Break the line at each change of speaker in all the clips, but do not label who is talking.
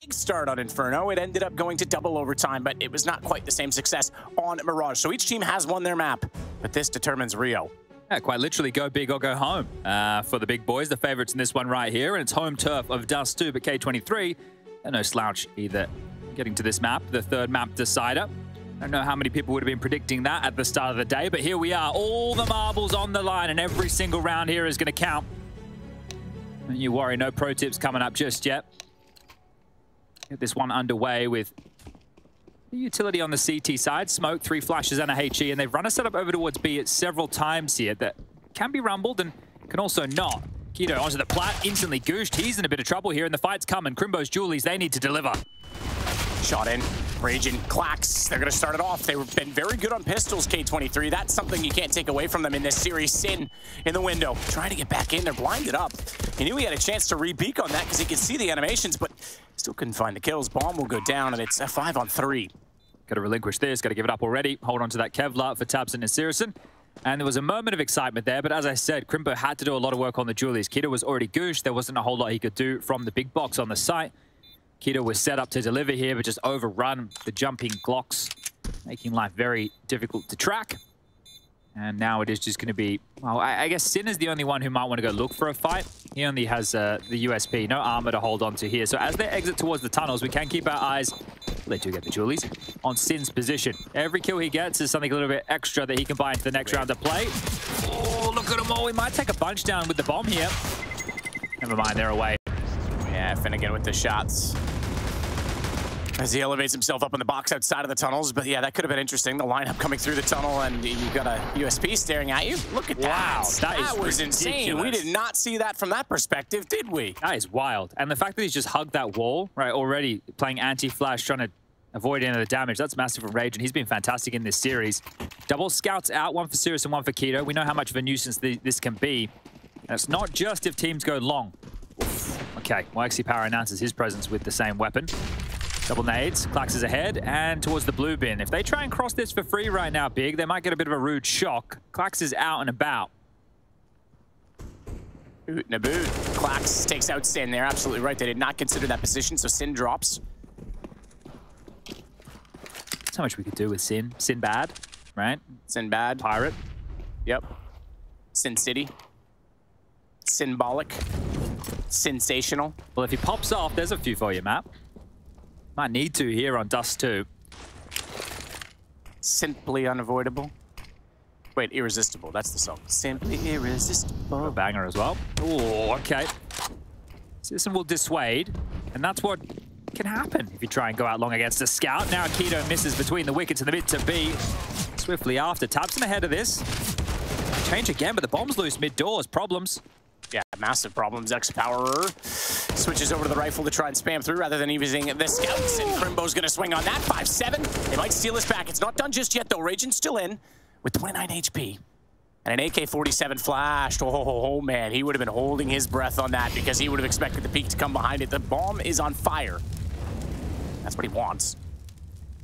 Big start on Inferno. It ended up going to double overtime, but it was not quite the same success on Mirage. So each team has won their map, but this determines Rio.
Yeah, quite literally go big or go home for the big boys. The favorites in this one right here, and it's home turf of Dust2, but K23, they're no slouch either. Getting to this map, the third map decider. I don't know how many people would have been predicting that at the start of the day, but here we are, all the marbles on the line, and every single round here is going to count. Don't you worry, no pro tips coming up just yet. Get this one underway with the utility on the CT side. Smoke, 3 flashes and a HE, and they've run a setup over towards B several times here that can be rumbled and can also not. Keto onto the plat, instantly gooshed. He's in a bit of trouble here, and the fight's coming. Krimbo's Julies, they need to deliver.
Shot in. Raijin, Clax, they're going to start it off. They've been very good on pistols, K23. That's something you can't take away from them in this series. syrsoN in the window, trying to get back in. They're blinded up. He knew he had a chance to re-peek on that because he could see the animations, but still couldn't find the kills. Bomb will go down, and it's a 5-on-3.
Got to relinquish this, got to give it up already. Hold on to that Kevlar for tabseN and syrsoN. And there was a moment of excitement there, but as I said, Krimbo had to do a lot of work on the Julies. Keto was already gooshed. There wasn't a whole lot he could do from the big box on the site. Keto was set up to deliver here, but just overrun the jumping Glocks, making life very difficult to track. And now it is just going to be, well, I guess syrsoN is the only one who might want to go look for a fight. He only has the USP, no armor to hold on to here. So as they exit towards the tunnels, we can keep our eyes, they do get the Julies, on syrsoN's position. Every kill he gets is something a little bit extra that he can buy into the next round of play. Oh, look at them all. We might take a bunch down with the bomb here. Never mind, they're away.
Yeah, Finnegan with the shots as he elevates himself up in the box outside of the tunnels. But yeah, that could have been interesting. The lineup coming through the tunnel, and you got a USP staring at you. Look at that.
Wow,
that was insane. We did not see that from that perspective, did we?
That is wild. And the fact that he's just hugged that wall, right, already playing anti-flash, trying to avoid any of the damage, that's massive from Raijin. He's been fantastic in this series. Double scouts out, one for syrsoN and one for Keto. We know how much of a nuisance this can be. And it's not just if teams go long. Okay, well, xsepower announces his presence with the same weapon. Double nades, Clax is ahead, and towards the blue bin. If they try and cross this for free right now, Big, they might get a bit of a rude shock. Clax is out and about.
Naboot. Clax takes out syrsoN. They're absolutely right. They did not consider that position, so syrsoN drops.
So much we could do with syrsoN. syrsoN bad, right?
syrsoN bad.
Pirate.
Yep. syrsoN City. Symbolic. Sensational.
Well, if he pops off, there's a few for you, Matt. Might need to here on Dust2.
Simply unavoidable. Wait, irresistible. That's the song. Simply irresistible.
A banger as well. Oh, okay. syrsoN will dissuade, and that's what can happen if you try and go out long against a scout. Now Keto misses between the wickets in the mid to B. Swiftly after. tabseN ahead of this. Change again, but the bomb's loose mid-doors. Problems.
Yeah, massive problems. xsepower switches over to the rifle to try and spam through rather than using the scouts. And Krimbo's going to swing on that. 5-7. They might steal this back. It's not done just yet, though. Raijin's still in with 29 HP. And an AK-47 flashed. Oh, man. He would have been holding his breath on that because he would have expected the peak to come behind it. The bomb is on fire. That's what he wants.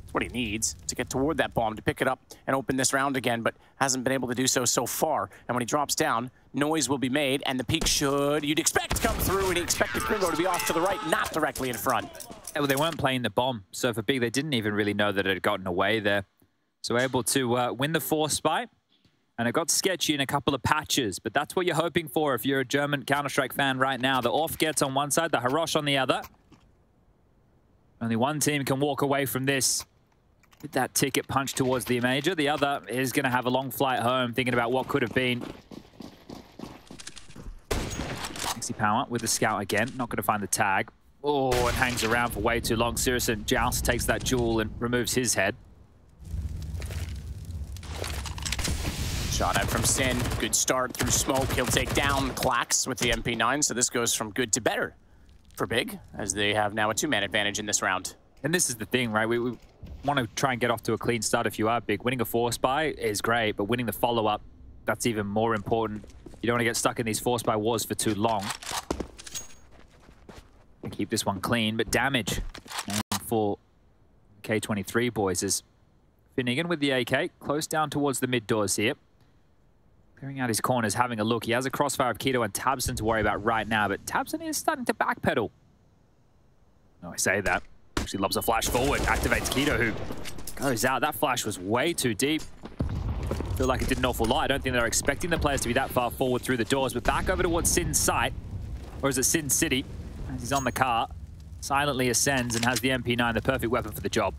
That's what he needs to get toward that bomb, to pick it up and open this round again, but hasn't been able to do so far. And when he drops down, noise will be made, and the peak should, you'd expect, come through, and he expected Krimbo to be off to the right, not directly in front.
Yeah, well, they weren't playing the bomb, so for Big, they didn't even really know that it had gotten away there. So able to win the force spike, and it got sketchy in a couple of patches, but that's what you're hoping for if you're a German Counter-Strike fan right now. The off gets on one side, the Hirosh on the other. Only one team can walk away from this with that ticket punch towards the major. The other is going to have a long flight home, thinking about what could have been. xsepower with the scout again, not going to find the tag. Oh, it hangs around for way too long. syrsoN Joust takes that jewel and removes his head.
Shot out from syrsoN. Good start through smoke. He'll take down Clax with the MP9, so this goes from good to better for Big, as they have now a 2-man advantage in this round.
And this is the thing, right? We want to try and get off to a clean start if you are Big. Winning a force buy is great, but winning the follow-up, that's even more important. You don't want to get stuck in these force buy wars for too long. And keep this one clean, but damage for K23 boys is Finnegan with the AK, close down towards the mid doors here. Clearing out his corners, having a look. He has a crossfire of Keto and tabseN to worry about right now, but tabseN is starting to backpedal. No, I say that. Actually lobs a flash forward, activates K23, who goes out. That flash was way too deep. I feel like it did an awful lot. I don't think they're expecting the players to be that far forward through the doors, but back over towards syrsoN's site, or is it syrsoN City, as he's on the car, silently ascends and has the MP9, the perfect weapon for the job.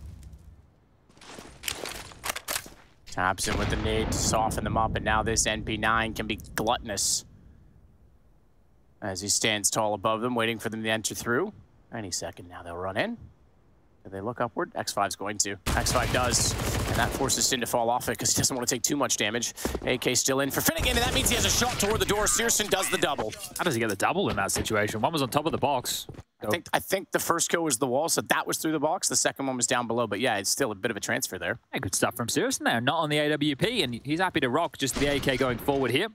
tabseN with the nade to soften them up, and now this NP9 can be gluttonous as he stands tall above them, waiting for them to enter through. Any second now they'll run in. Do they look upward? X5's going to. X5 does, and that forces syrsoN to fall off it because he doesn't want to take too much damage. AK still in for Finnegan, and that means he has a shot toward the door. syrsoN does the double.
How does he get the double in that situation? One was on top of the box.
I think the first kill was the wall, so that was through the box. The second one was down below, but yeah, it's still a bit of a transfer there.
Yeah, good stuff from syrsoN there. Not on the AWP, and he's happy to rock just the AK going forward here.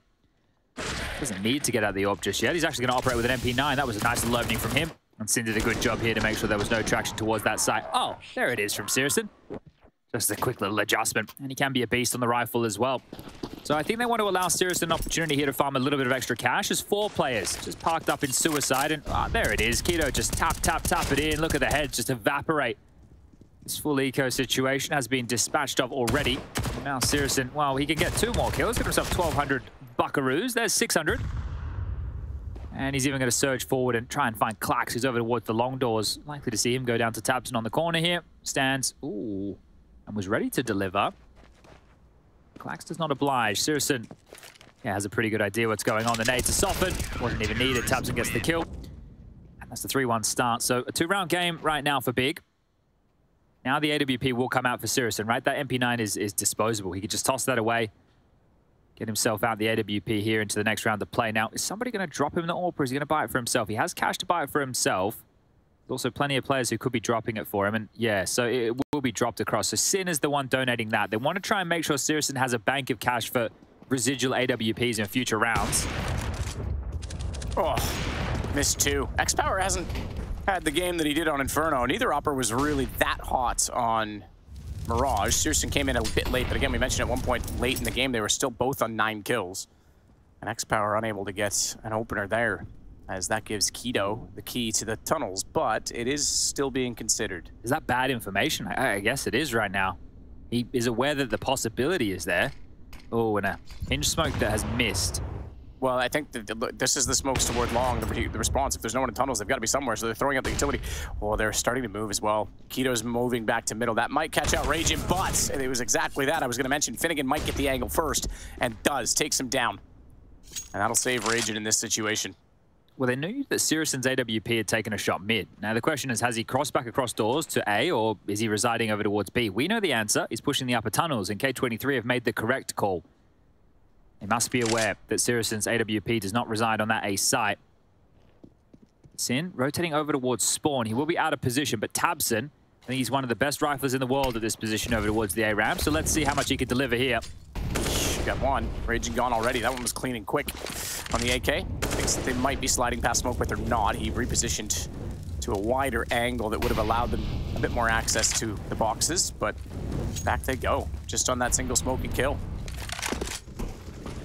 Doesn't need to get out the AWP just yet. He's actually going to operate with an MP9. That was a nice little opening from him. And syrsoN did a good job here to make sure there was no traction towards that site. Oh, there it is from syrsoN. Just a quick little adjustment. And he can be a beast on the rifle as well. So I think they want to allow syrsoN an opportunity here to farm a little bit of extra cash. There's 4 players just parked up in suicide. And there it is. K23 just tap it in. Look at the heads just evaporate. This full eco situation has been dispatched of already. And now syrsoN, well, he can get 2 more kills. Get himself 1,200 buckaroos. There's 600. And he's even going to surge forward and try and find Klax, who's over towards the long doors. Likely to see him go down to tabseN on the corner here. Stands, ooh, and was ready to deliver. Klax does not oblige. syrsoN, yeah, has a pretty good idea what's going on. The nade to soften. Wasn't even needed. tabseN gets the kill. And that's the 3-1 start. So a 2-round game right now for Big. Now the AWP will come out for syrsoN, right? That MP9 is disposable. He could just toss that away. Get himself out the AWP here into the next round of play. Now, is somebody going to drop him the AWP, or is he going to buy it for himself? He has cash to buy it for himself. There's also plenty of players who could be dropping it for him. And yeah, so it will be dropped across. So syrsoN is the one donating that. They want to try and make sure syrsoN has a bank of cash for residual AWPs in future rounds.
Oh, missed 2. xsepower hasn't had the game that he did on Inferno. Neither opper was really that hot on Mirage. syrsoN came in a bit late, but again, we mentioned at one point late in the game, they were still both on 9 kills. And xsepower unable to get an opener there, as that gives K23 the key to the tunnels, but it is still being considered.
Is that bad information? I guess it is right now. He is aware that the possibility is there. Oh, and a hinge smoke that has missed.
Well, I think that this is the smokes toward long, the response. If there's no one in tunnels, they've got to be somewhere, so they're throwing out the utility. Oh, they're starting to move as well. K23's moving back to middle. That might catch out Raijin, but it was exactly that I was going to mention. Finnegan might get the angle first, and does. Takes him down. And that'll save Raijin in this situation.
Well, they knew that syrsoN's AWP had taken a shot mid. Now, the question is, has he crossed back across doors to A, or is he residing over towards B? We know the answer. He's pushing the upper tunnels, and K23 have made the correct call. They must be aware that syrsoN's AWP does not reside on that A site. syrsoN rotating over towards spawn. He will be out of position, but tabseN, I think he's one of the best riflers in the world at this position over towards the A ramp. So let's see how much he can deliver here.
Got one. Raijin gone already. That one was clean and quick on the AK. Thinks that they might be sliding past smoke, but they're not. He repositioned to a wider angle that would have allowed them a bit more access to the boxes, but back they go, just on that single smoky kill.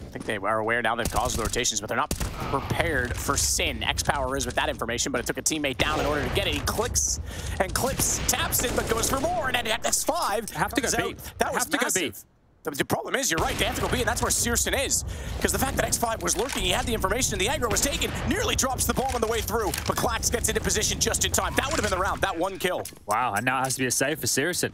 I think they are aware now they've caused the rotations, but they're not prepared for syrsoN. xsepower is with that information, but it took a teammate down in order to get it. He clicks and clips, tabseN, but goes for more, and at X5
have to go B.
That was massive. The problem is, you're right, they have to go B, and that's where syrsoN is. Because the fact that X5 was lurking, he had the information, and the aggro was taken, nearly drops the bomb on the way through, but Klax gets into position just in time. That would have been the round, that 1 kill.
Wow, and now it has to be a save for syrsoN.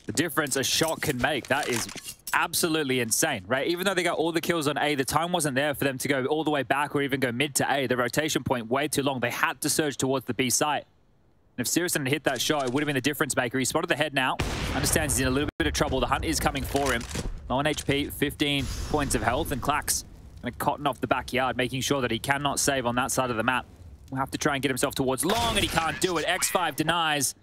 The difference a shot can make, that is absolutely insane, right? Even though they got all the kills on A, the time wasn't there for them to go all the way back or even go mid to A. The rotation point way too long. They had to surge towards the B site. And if syrsoN had hit that shot, it would have been the difference maker. He spotted the head now. Understands he's in a little bit of trouble. The hunt is coming for him. Low on HP, 15 points of health, and Klax going to cotton off the backyard, making sure that he cannot save on that side of the map. We'll have to try and get himself towards long, and he can't do it. X5 denies,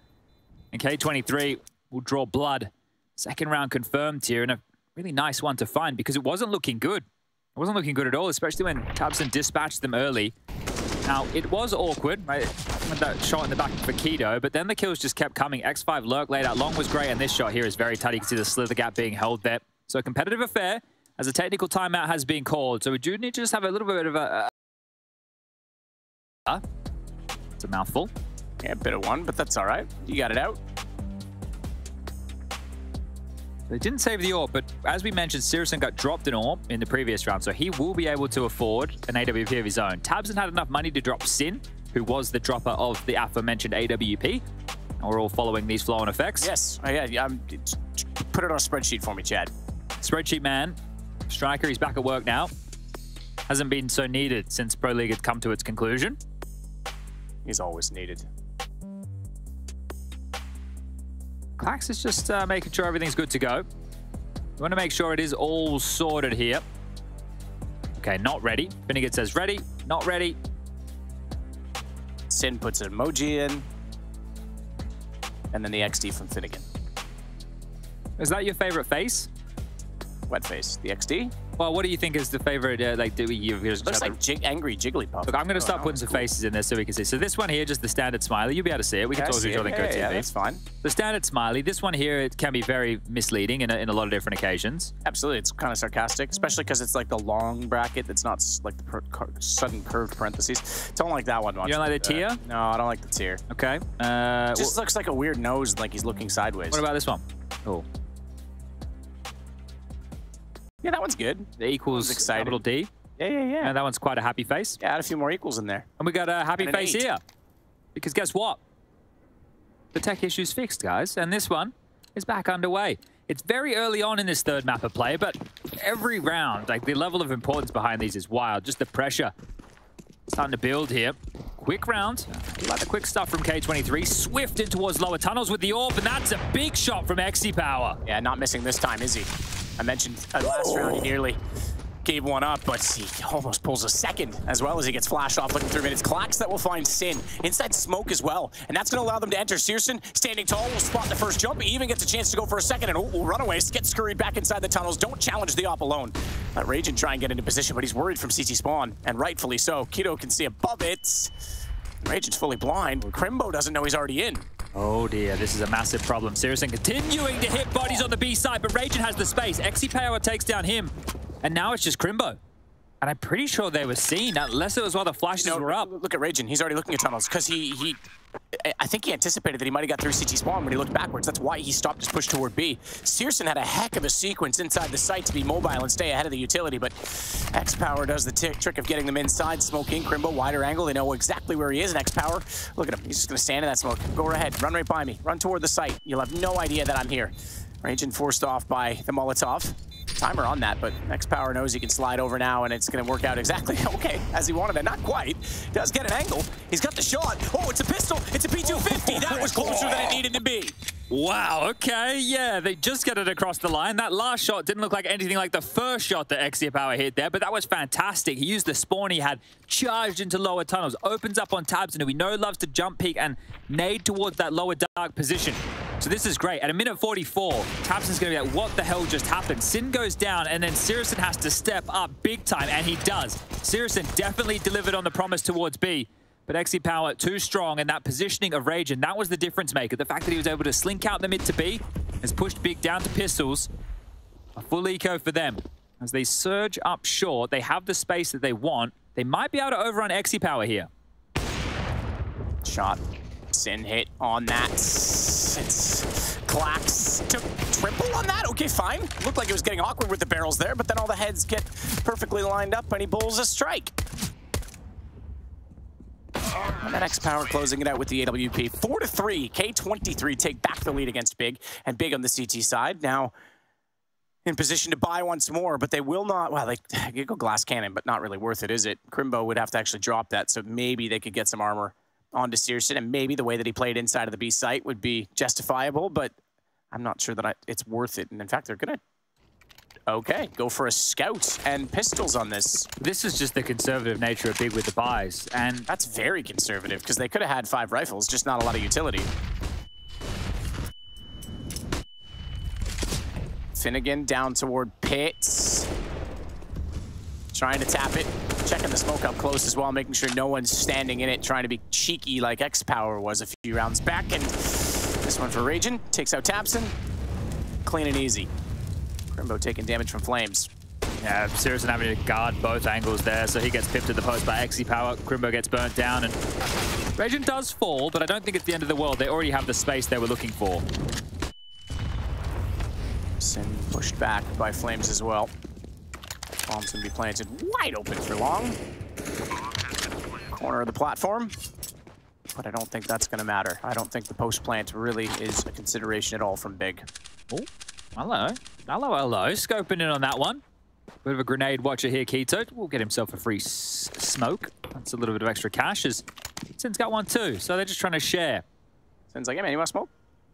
and K23 will draw blood. Second round confirmed here, and a really nice one to find, because it wasn't looking good. It wasn't looking good at all, especially when tabseN dispatched them early. Now, it was awkward, right? With that shot in the back for K23, but then the kills just kept coming. X5 lurk laid out long was great, and this shot here is very tight. You can see the slither gap being held there. So a competitive affair, as a technical timeout has been called. So we do need to just have a little bit of a... It's a mouthful.
Yeah, a bit of one, but that's all right. You got it out.
They didn't save the AWP, but as we mentioned, syrsoN got dropped an AWP in the previous round, so he will be able to afford an AWP of his own. tabseN had enough money to drop syrsoN, who was the dropper of the aforementioned AWP. And we're all following these flow-on effects.
Yes. Yeah. Put it on a spreadsheet for me, Chad.
Spreadsheet man. Striker, he's back at work now. Hasn't been so needed since Pro League had come to its conclusion.
He's always needed.
Klax is just making sure everything's good to go. We want to make sure it is all sorted here. Okay, not ready. Finnegan says ready, not ready.
syrsoN puts an emoji in. And then the XD from Finnegan.
Is that your favorite face?
What face? The XD?
Well, what do you think is the favorite?
Looks like angry Jigglypuff.
Look, I'm going to start putting some faces in there so we can see. So this one here, just the standard smiley. You'll be able to see it. We can talk to each other in Code TV.
Yeah, that's fine.
The standard smiley. This one here, it can be very misleading in a lot of different occasions.
Absolutely. It's kind of sarcastic, especially because it's like the long bracket that's not like the sudden curved parentheses. Don't like that one much.
You don't like the tear?
No, I don't like the tear.
Okay.
Just looks like a weird nose, like he's looking sideways.
What about this one? Oh.
Yeah, that one's good.
The equals capital D.
Yeah.
And that one's quite a happy face.
Yeah, add a few more equals in there.
And we got a happy face
8.
here. Because guess what? The tech issue's fixed, guys. And this one is back underway. It's very early on in this third map of play, but every round, like the level of importance behind these is wild. Just the pressure starting to build here. Quick round. You like the quick stuff from K23. Swift in towards lower tunnels with the AWP, and that's a big shot from xsepower.
Yeah, not missing this time, is he? I mentioned last round he nearly gave one up, but he almost pulls a second as well as he gets flashed off looking through mid. It's Klax that will find syrsoN inside smoke as well, and that's going to allow them to enter. syrsoN standing tall will spot the first jump. He even gets a chance to go for a second, and will runaways get scurried back inside the tunnels. Don't challenge the op alone. Let Raijin try and get into position, but he's worried from CT spawn, and rightfully so. Keto can see above it. Raijin's fully blind. Krimbo doesn't know he's already in.
Oh dear, this is a massive problem. syrsoN continuing to hit bodies on the B side, but Raijin has the space. xsepower takes down him, and now it's just Krimbo. And I'm pretty sure they were seen, unless it was while the flashes were up.
Look at Raijin. He's already looking at tunnels, because I think he anticipated that he might have got through CT spawn when he looked backwards. That's why he stopped his push toward B. syrsoN had a heck of a sequence inside the site to be mobile and stay ahead of the utility, but xsepower does the trick of getting them inside, smoking. Krimbo, wider angle. They know exactly where he is, and xsepower, look at him. He's just going to stand in that smoke. Go ahead. Run right by me. Run toward the site. You'll have no idea that I'm here. Raijin forced off by the Molotov. Timer on that, but xsepower knows he can slide over now, and it's going to work out exactly okay as he wanted it. Not quite. Does get an angle. He's got the shot. Oh, it's a pistol. It's a P250. That was closer than it needed to be.
Wow, okay, yeah, they just get it across the line. That last shot didn't look like anything like the first shot that xsepower hit there, but that was fantastic. He used the spawn he had, charged into lower tunnels, opens up on tabseN, who we know loves to jump peek and nade towards that lower dark position. So this is great. At a minute 44, tabseN's going to be like, what the hell just happened? syrsoN goes down, and then syrsoN has to step up big time, and he does. syrsoN definitely delivered on the promise towards B. But xsepower too strong, and that positioning of Raijin, that was the difference maker. The fact that he was able to slink out the mid to B has pushed Big down to pistols. A full eco for them. As they surge up short, they have the space that they want. They might be able to overrun xsepower here.
Shot. syrsoN hit on that. It's Klax took triple on that. Okay, fine. Looked like it was getting awkward with the barrels there, but then all the heads get perfectly lined up, and he pulls a strike. And then xsepower closing it out with the AWP. 4-3. K23 take back the lead against Big, and Big on the CT side. Now in position to buy once more, but they will not. Well, they could go glass cannon, but not really worth it, is it? Krimbo would have to actually drop that, so maybe they could get some armor onto syrsoN, and maybe the way that he played inside of the B site would be justifiable, but I'm not sure that it's worth it. And in fact, they're going to go for a scout and pistols on this.
This is just the conservative nature of Big with the buys, and
that's very conservative, because they could have had 5 rifles, just not a lot of utility. Finnegan down toward pits. Trying to tap it. Checking the smoke up close as well, making sure no one's standing in it, trying to be cheeky like xsepower was a few rounds back. And this one for Raijin. Takes out tabseN. Clean and easy. Krimbo taking damage from flames.
Yeah, syrsoN having to guard both angles there, so he gets pipped at the post by xsepower. Krimbo gets burnt down, and Raijin does fall, but I don't think it's the end of the world. They already have the space they were looking for.
syrsoN pushed back by Flames as well. Bomb's gonna be planted wide open for long. Corner of the platform. But I don't think that's gonna matter. I don't think the post plant really is a consideration at all from Big.
Oh, hello. Hello. Scoping in on that one. Bit of a grenade watcher here, Keto. Will get himself a free smoke. That's a little bit of extra cash, as syrsoN's got one too, so they're just trying to share.
syrsoN's like, hey man, you want smoke?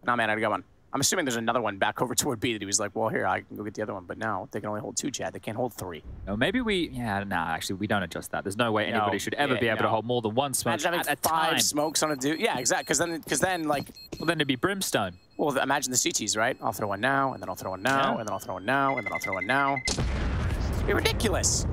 Nah man, I got one. I'm assuming there's another one back over toward B that he was like, well, here, I can go get the other one. But now they can only hold 2, Chad. They can't hold 3.
No, maybe we... Yeah, nah, actually, we don't adjust that. There's no way anybody should ever be able to hold more than 1 smoke
at a 5
time.
smokes on a dude. Yeah, exactly. Because then, like...
Well, then it'd be brimstone.
Well, imagine the CTs, right? I'll throw one now, and then I'll throw one now, and then I'll throw one now, and then I'll throw one now. It'd be ridiculous.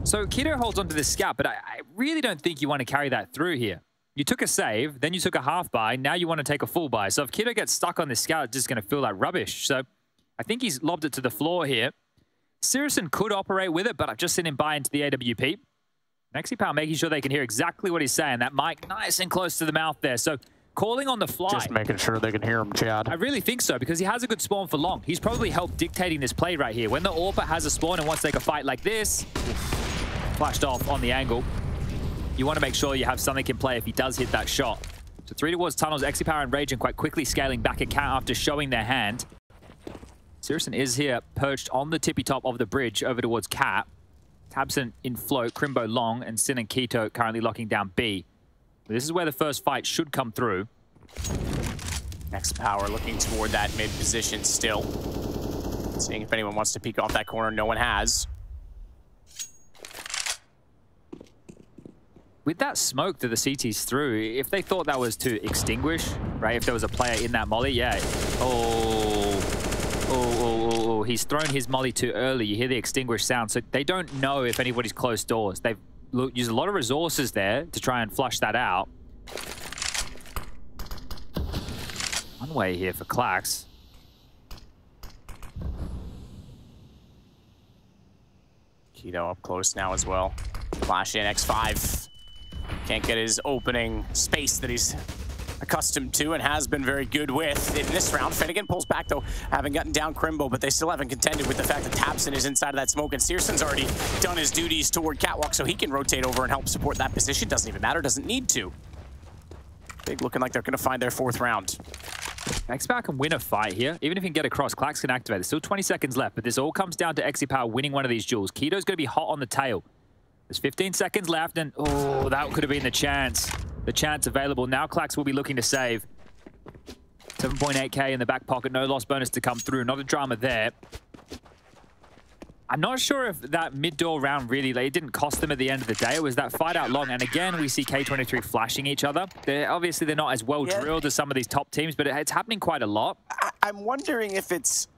So Keto holds onto this scout, but I really don't think you want to carry that through here. You took a save, then you took a half buy, now you want to take a full buy. So if Keto gets stuck on this scout, it's just going to feel like rubbish. So I think he's lobbed it to the floor here. syrsoN could operate with it, but I've just seen him buy into the AWP. xsepower making sure they can hear exactly what he's saying. That mic nice and close to the mouth there. So calling on the fly.
Just making sure they can hear him, Chad.
I really think so, because he has a good spawn for long. He's probably helped dictating this play right here. When the AWP has a spawn and wants to take a fight like this, flashed off on the angle. You want to make sure you have something in play if he does hit that shot. So 3 towards tunnels, xsepower and Raijin quite quickly scaling back at Cat after showing their hand. syrsoN is here, perched on the tippy top of the bridge over towards Cat. tabseN in float, Krimbo long, and syrsoN and Keto currently locking down B. But this is where the first fight should come through.
xsepower looking toward that mid position still. Seeing if anyone wants to peek off that corner. No one has.
With that smoke that the CT's through, if they thought that was to extinguish, right? If there was a player in that molly, yeah. Oh, he's thrown his molly too early. You hear the extinguish sound. So they don't know if anybody's closed doors. They've used a lot of resources there to try and flush that out. One way here for Klax.
Keto up close now as well. Flash in, X5. Can't get his opening space that he's accustomed to and has been very good with in this round. Finnegan pulls back, though, having gotten down Krimbo, but they still haven't contended with the fact that tabseN is inside of that smoke, and syrsoN's already done his duties toward Catwalk, so he can rotate over and help support that position. Doesn't even matter, doesn't need to. Big looking like they're going to find their 4th round.
xsepower can win a fight here. Even if he can get across, Klax can activate. There's still 20 seconds left, but this all comes down to xsepower winning one of these duels. Keto's going to be hot on the tail. There's 15 seconds left, and oh, that could have been the chance. The chance available. Now Klax will be looking to save. 7.8k in the back pocket. No loss bonus to come through. Not a drama there. I'm not sure if that mid-door round really, it didn't cost them at the end of the day. It was that fight out long. And again, we see K23 flashing each other. Obviously, they're not as well drilled as some of these top teams, but it's happening quite a lot.
I'm wondering if it's...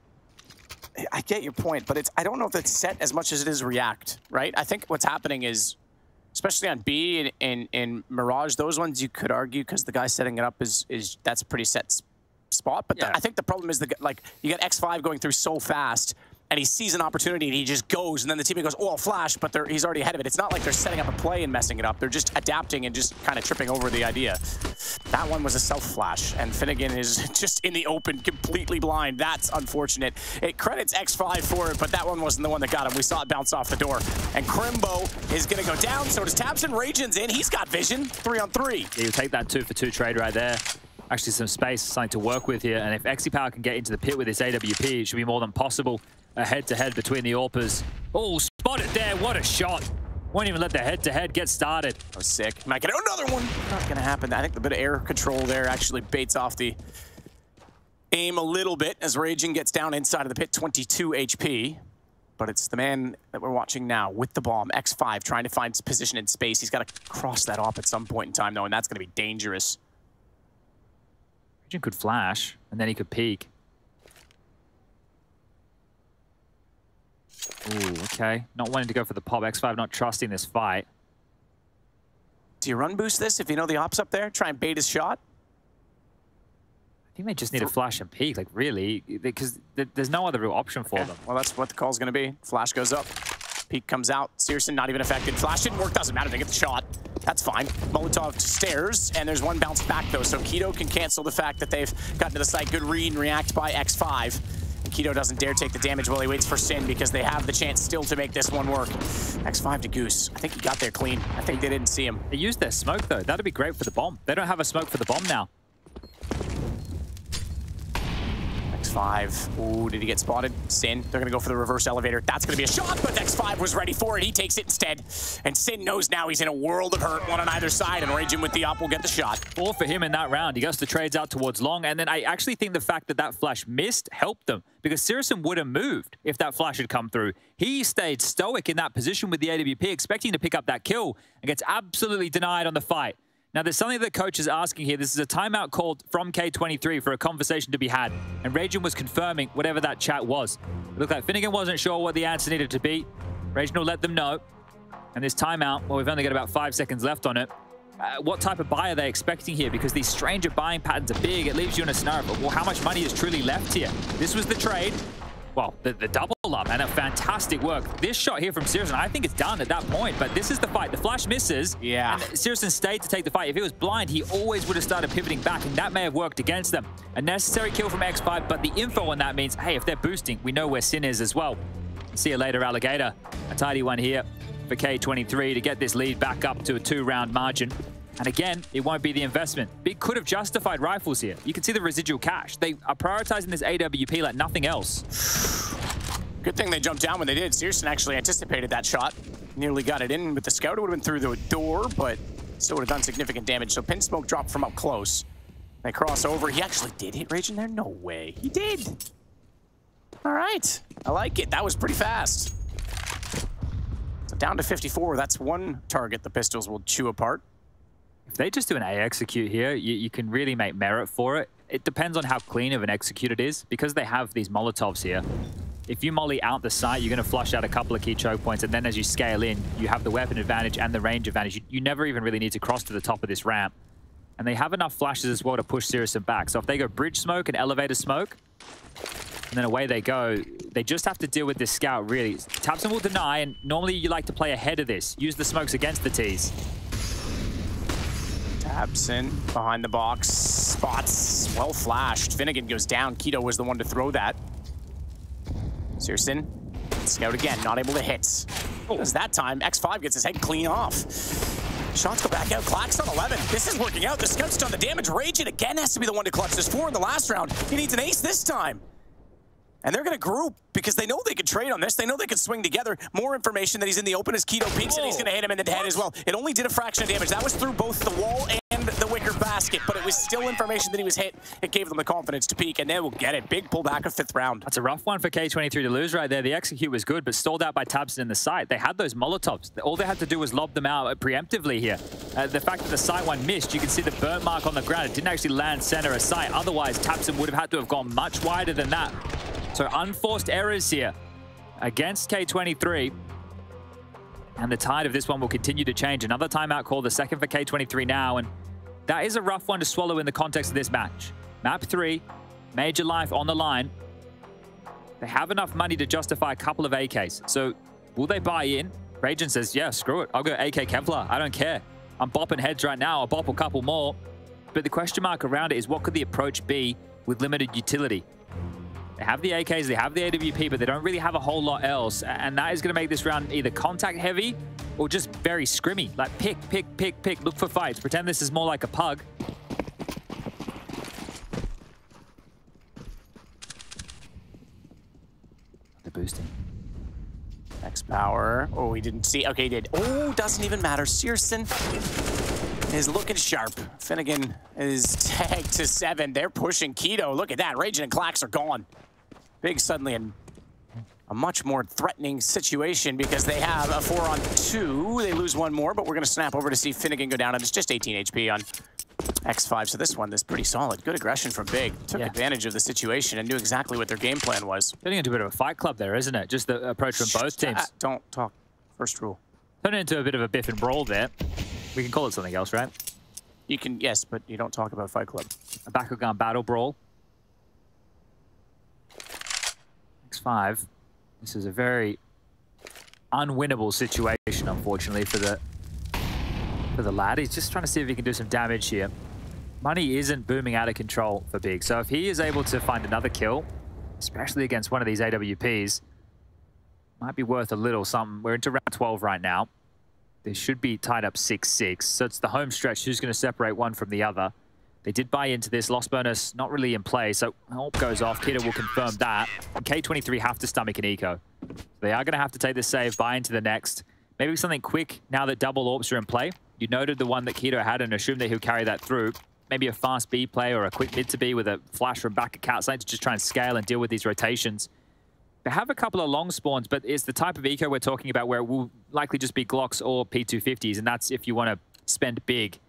I get your point, but I don't know if it's set as much as it is react, right? I think what's happening is, especially on B and Mirage, those ones you could argue because the guy setting it up that's a pretty set spot. But I think the problem is you got X5 going through so fast, and he sees an opportunity and he just goes, and then the teammate goes, oh, I'll flash, but he's already ahead of it. It's not like they're setting up a play and messing it up. They're just adapting and just kind of tripping over the idea. That one was a self-flash, and Finnegan is just in the open, completely blind. That's unfortunate. It credits X5 for it, but that one wasn't the one that got him. We saw it bounce off the door. And Krimbo is going to go down, so does tabseN. Raijin's in. He's got vision. 3-on-3.
Yeah, you take that 2-for-2 trade right there. Actually, some space, something to work with here. And if xsepower can get into the pit with this AWP, it should be more than possible. A head-to-head between the AWPers. Oh, spotted there. What a shot. Won't even let the head-to-head get started.
That was sick. Might get another one. Not going to happen. I think the bit of air control there actually baits off the aim a little bit as Raijin gets down inside of the pit, 22 HP. But it's the man that we're watching now with the bomb, X5, trying to find his position in space. He's got to cross that off at some point in time, though, and that's going to be dangerous.
Raijin could flash, and then he could peek. Ooh, okay. Not wanting to go for the pop. X5 not trusting this fight.
Do you run boost this if you know the op's up there? Try and bait his shot?
I think they just need a flash and peek, like really, because there's no other real option for them.
Well, that's what the call's going to be. Flash goes up. Peek comes out. syrsoN not even affected. Flash didn't work. Doesn't matter. They get the shot. That's fine. Molotov to stairs, and there's one bounce back, though. So Keto can cancel the fact that they've gotten to the site. Good read and react by X5. And Keto doesn't dare take the damage while he waits for syrsoN because they have the chance still to make this one work. X5 to Goose. I think he got there clean. I think they didn't see him.
They used their smoke, though. That'd be great for the bomb. They don't have a smoke for the bomb now.
X5. Ooh, did he get spotted? syrsoN. They're going to go for the reverse elevator. That's going to be a shot, but X5 was ready for it. He takes it instead. And syrsoN knows now he's in a world of hurt, one on either side, and Raijin with the op will get the shot.
All for him in that round. He goes the trades out towards long, and then I actually think the fact that that flash missed helped them, because syrsoN would have moved if that flash had come through. He stayed stoic in that position with the AWP, expecting to pick up that kill, and gets absolutely denied on the fight. Now, there's something that the coach is asking here. This is a timeout called from K23 for a conversation to be had. And Raijin was confirming whatever that chat was. It looked like Finnegan wasn't sure what the answer needed to be. Raijin will let them know. And this timeout, well, we've only got about 5 seconds left on it. What type of buy are they expecting here? Because these stranger buying patterns are big. It leaves you in a scenario. But, well, how much money is truly left here? This was the trade. Well, the double up and a fantastic work. This shot here from syrsoN, I think it's done at that point, but this is the fight. The flash misses.
Yeah.
And syrsoN stayed to take the fight. If he was blind, he always would have started pivoting back, and that may have worked against them. A necessary kill from X5, but the info on that means, hey, if they're boosting, we know where syrsoN is as well. See you later, Alligator. A tidy one here for K23 to get this lead back up to a 2-round margin. And again, it won't be the investment. Big could have justified rifles here. You can see the residual cash. They are prioritizing this AWP like nothing else.
Good thing they jumped down when they did. syrsoN actually anticipated that shot. Nearly got it in with the scout. It would have been through the door, but still would have done significant damage. So pin smoke dropped from up close. They cross over. He actually did hit Raijin there? No way. He did. All right. I like it. That was pretty fast. So down to 54. That's one target the pistols will chew apart.
If they just do an A execute here, you can really make merit for it. It depends on how clean of an execute it is. Because they have these Molotovs here, if you molly out the site, you're going to flush out a couple of key choke points, and then as you scale in, you have the weapon advantage and the range advantage. You never even really need to cross to the top of this ramp. And they have enough flashes as well to push syrsoN back. So if they go bridge smoke and elevator smoke, and then away they go, they just have to deal with this scout, really. tabseN will deny, and normally you like to play ahead of this. Use the smokes against the Ts.
tabseN behind the box. Spots. Well flashed. Finnegan goes down. Keto was the one to throw that. syrsoN. Scout again. Not able to hit. Because that time, X5 gets his head clean off. Shots go back out. Clax on 11. This is working out. The scout's done the damage. Raijin again has to be the one to clutch. There's 4 in the last round. He needs an ace this time. And they're going to group because they know they could trade on this. They know they could swing together. More information that he's in the open as Keto peeks, and he's going to hit him in the head as well. It only did a fraction of damage. That was through both the wall and the wicker basket, but it was still information that he was hit. It gave them the confidence to peek, and they will get it. Big pullback of 5th round.
That's a rough one for K23 to lose right there. The execute was good, but stalled out by tabseN in the site. They had those Molotovs. All they had to do was lob them out preemptively here. The fact that the site one missed, you can see the burn mark on the ground. It didn't actually land center of sight. Otherwise, tabseN would have had to have gone much wider than that. So unforced errors here against K23. And the tide of this one will continue to change. Another timeout call, the second for K23 now. And that is a rough one to swallow in the context of this match. Map 3, major life on the line. They have enough money to justify a couple of AKs. So will they buy in? Raijin says, yeah, screw it. I'll go AK Kevlar. I don't care. I'm bopping heads right now. I'll bop a couple more. But the question mark around it is, what could the approach be with limited utility? They have the AKs, they have the AWP, but they don't really have a whole lot else. And that is going to make this round either contact heavy or just very scrimmy. Like pick, pick, pick, pick. Look for fights. Pretend this is more like a pug. They're boosting.
xsepower. Oh, he didn't see. Okay, he did. Oh, doesn't even matter. syrsoN is looking sharp. Finnegan is tagged to 7. They're pushing Keto. Look at that. Raijin and Clax are gone. Big suddenly in a much more threatening situation because they have a 4-on-2. They lose one more, but we're going to snap over to see Finnegan go down, and it's just 18 HP on X5. So this one is pretty solid. Good aggression from Big. Took advantage of the situation and knew exactly what their game plan was.
Turning into a bit of a fight club there, isn't it? Just the approach from both teams.
Don't talk. First rule.
Turning into a bit of a biff and brawl there. We can call it something else, right?
You can, yes, but you don't talk about Fight Club.
A back-gun battle brawl. X5. This is a very unwinnable situation, unfortunately, for the lad. He's just trying to see if he can do some damage here. Money isn't booming out of control for Big. So if he is able to find another kill, especially against one of these AWPs, might be worth a little something. We're into round 12 right now. They should be tied up 6-6. So it's the home stretch. Who's going to separate one from the other? They did buy into this. Lost bonus not really in play. So Hulk goes off. Keto will confirm that. And K23 have to stomach an eco. They are going to have to take this save, buy into the next. Maybe something quick now that double AWPs are in play. You noted the one that Keto had and assumed that he'll carry that through. Maybe a fast B play or a quick mid to B with a flash from back at Cat side to just try and scale and deal with these rotations. They have a couple of long spawns, but it's the type of eco we're talking about where it will likely just be Glocks or P250s, and that's if you want to spend big.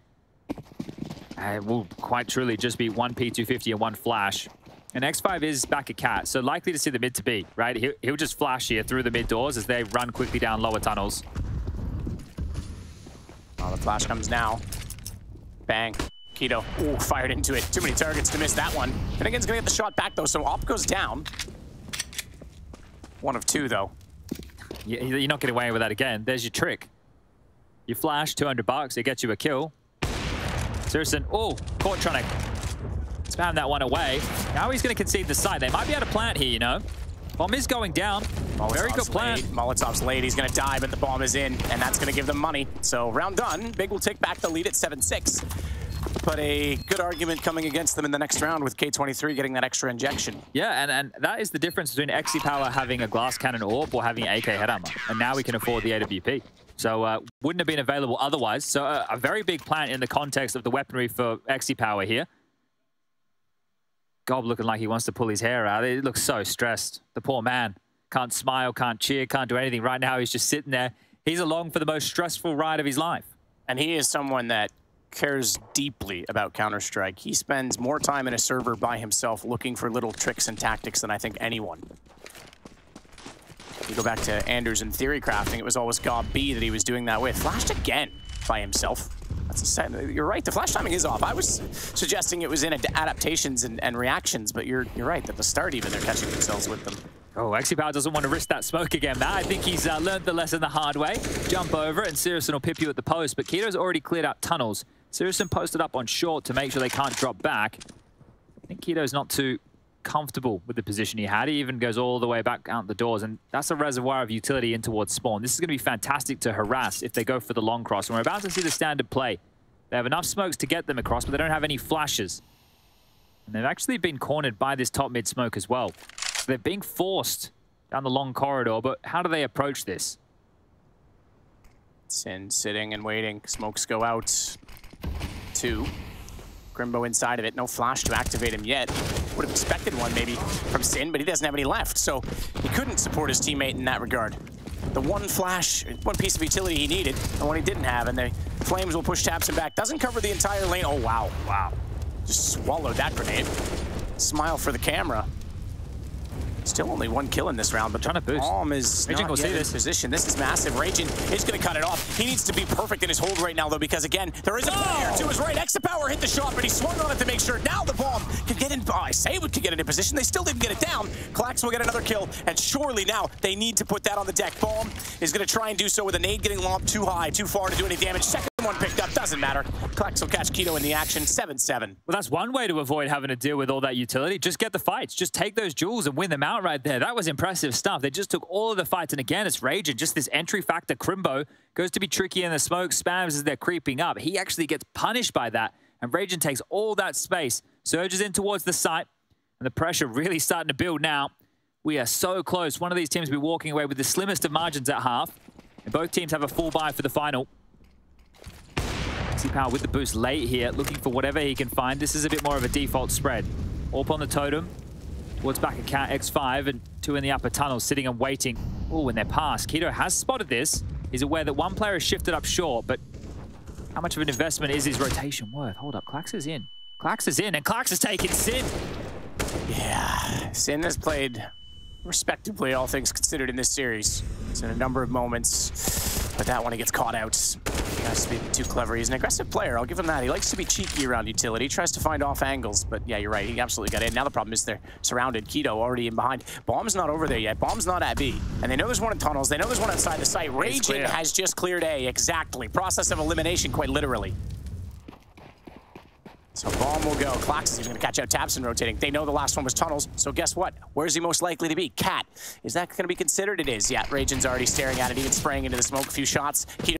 It will quite truly just be one P250 and one flash. And X5 is back at Cat, so likely to see the mid to B, right? He'll just flash here through the mid doors as they run quickly down lower tunnels.
Oh, the flash comes now. Bang. Keto, ooh, fired into it. Too many targets to miss that one. Finnegan's gonna get the shot back though, so Op goes down. 1 of 2 though.
You're not getting away with that again. There's your trick. You flash, $200, it gets you a kill. syrsoN, oh, Cortronic. Spam that one away. Now he's gonna concede the site. They might be able to plant here, you know. Bomb is going down. Very good plan.
Molotov's late. He's going to die, but the bomb is in, and that's going to give them money. So round done. Big will take back the lead at 7-6. But a good argument coming against them in the next round with K23 getting that extra injection.
Yeah, and that is the difference between xsepower having a glass cannon AWP or having AK head armor. And now we can afford the AWP. So wouldn't have been available otherwise. So a very big plan in the context of the weaponry for xsepower here. Gob looking like he wants to pull his hair out. He looks so stressed. The poor man can't smile, can't cheer, can't do anything. Right now, he's just sitting there. He's along for the most stressful ride of his life.
And he is someone that cares deeply about Counter-Strike. He spends more time in a server by himself looking for little tricks and tactics than I think anyone. You go back to Anders and Theory Crafting, it was always Gob B that he was doing that with. Flashed again by himself. You're right, the flash timing is off. I was suggesting it was in adaptations and reactions, but you're right, at the start even, they're catching themselves with them.
Oh, xsepower doesn't want to risk that smoke again, Matt. I think he's learned the lesson the hard way. Jump over, and syrsoN will pip you at the post, but Keto's already cleared out tunnels. syrsoN posted up on short to make sure they can't drop back. I think Keto's not too comfortable with the position he had. He even goes all the way back out the doors, and that's a reservoir of utility in towards spawn. This is going to be fantastic to harass if they go for the long cross, and we're about to see the standard play. They have enough smokes to get them across, but they don't have any flashes. And they've actually been cornered by this top mid smoke as well. So they're being forced down the long corridor, but how do they approach this?
syrsoN sitting and waiting. Smokes go out. 2. Krimbo inside of it. No flash to activate him yet. Would have expected one maybe from syrsoN, but he doesn't have any left. So he couldn't support his teammate in that regard. The one flash, one piece of utility he needed, the one he didn't have, and the Flames will push tabseN back. Doesn't cover the entire lane. Oh, wow. Wow. Just swallowed that grenade. Smile for the camera. Still only 1 kill in this round, but
trying to boost.
Bomb is
Raijin
not yet in position. This is massive. Raijin is going to cut it off. He needs to be perfect in his hold right now, though, because, again, there is a player to his right. xsepower hit the shot, but he swung on it to make sure. Now the bomb can get in. Oh, I say we could get it in position. They still didn't get it down. Klax will get another kill, and surely now they need to put that on the deck. Bomb is going to try and do so with a nade getting lobbed too high, too far to do any damage. Second one picked up. Doesn't matter. Klax will catch Keto in the action. 7-7.
Well, that's one way to avoid having to deal with all that utility. Just get the fights. Just take those jewels and win them out right there. That was impressive stuff. They just took all of the fights, and again, it's Raijin. Just this entry factor. Krimbo goes to be tricky in the smoke, spams as they're creeping up. He actually gets punished by that, and Raijin takes all that space, surges in towards the site, and the pressure really starting to build now. We are so close. One of these teams will be walking away with the slimmest of margins at half, and both teams have a full buy for the final. xsepower with the boost late here, looking for whatever he can find. This is a bit more of a default spread. AWP on the totem. Towards back at Cat, X5, and 2 in the upper tunnel, sitting and waiting. Oh, when they're past. Keto has spotted this. He's aware that one player is shifted up short, but how much of an investment is his rotation worth? Hold up, Klax is in. Klax is in, and Klax has taken syrsoN.
Yeah, syrsoN has played respectably, all things considered, in this series. It's in a number of moments. But that one, he gets caught out. He has to be too clever. He's an aggressive player, I'll give him that. He likes to be cheeky around utility. He tries to find off angles, but yeah, you're right. He absolutely got in. Now the problem is they're surrounded. Keto already in behind. Bomb's not over there yet. Bomb's not at B. And they know there's one in tunnels. They know there's one outside the site. Raijin has just cleared A. Exactly. Process of elimination, quite literally. So bomb will go. Klax is going to catch out tabseN rotating. They know the last one was tunnels, so guess what? Where's he most likely to be? Cat. Is that going to be considered? It is. Yeah, Raijin's already staring at it, even spraying into the smoke. A few shots. Keto.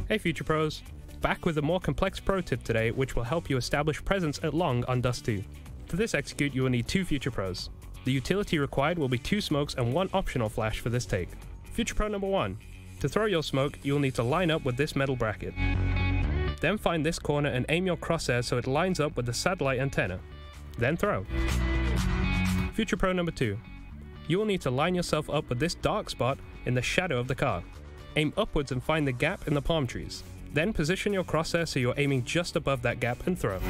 Hey Future Pros, back with a more complex pro tip today which will help you establish presence at long on Dust2. For this execute you will need 2 Future Pros. The utility required will be 2 smokes and 1 optional flash for this take. Future Pro number 1. To throw your smoke you will need to line up with this metal bracket. Then find this corner and aim your crosshair so it lines up with the satellite antenna. Then throw. Future Pro number 2. You will need to line yourself up with this dark spot in the shadow of the car. Aim upwards and find the gap in the palm trees. Then position your crosshair so you're aiming just above that gap and throw.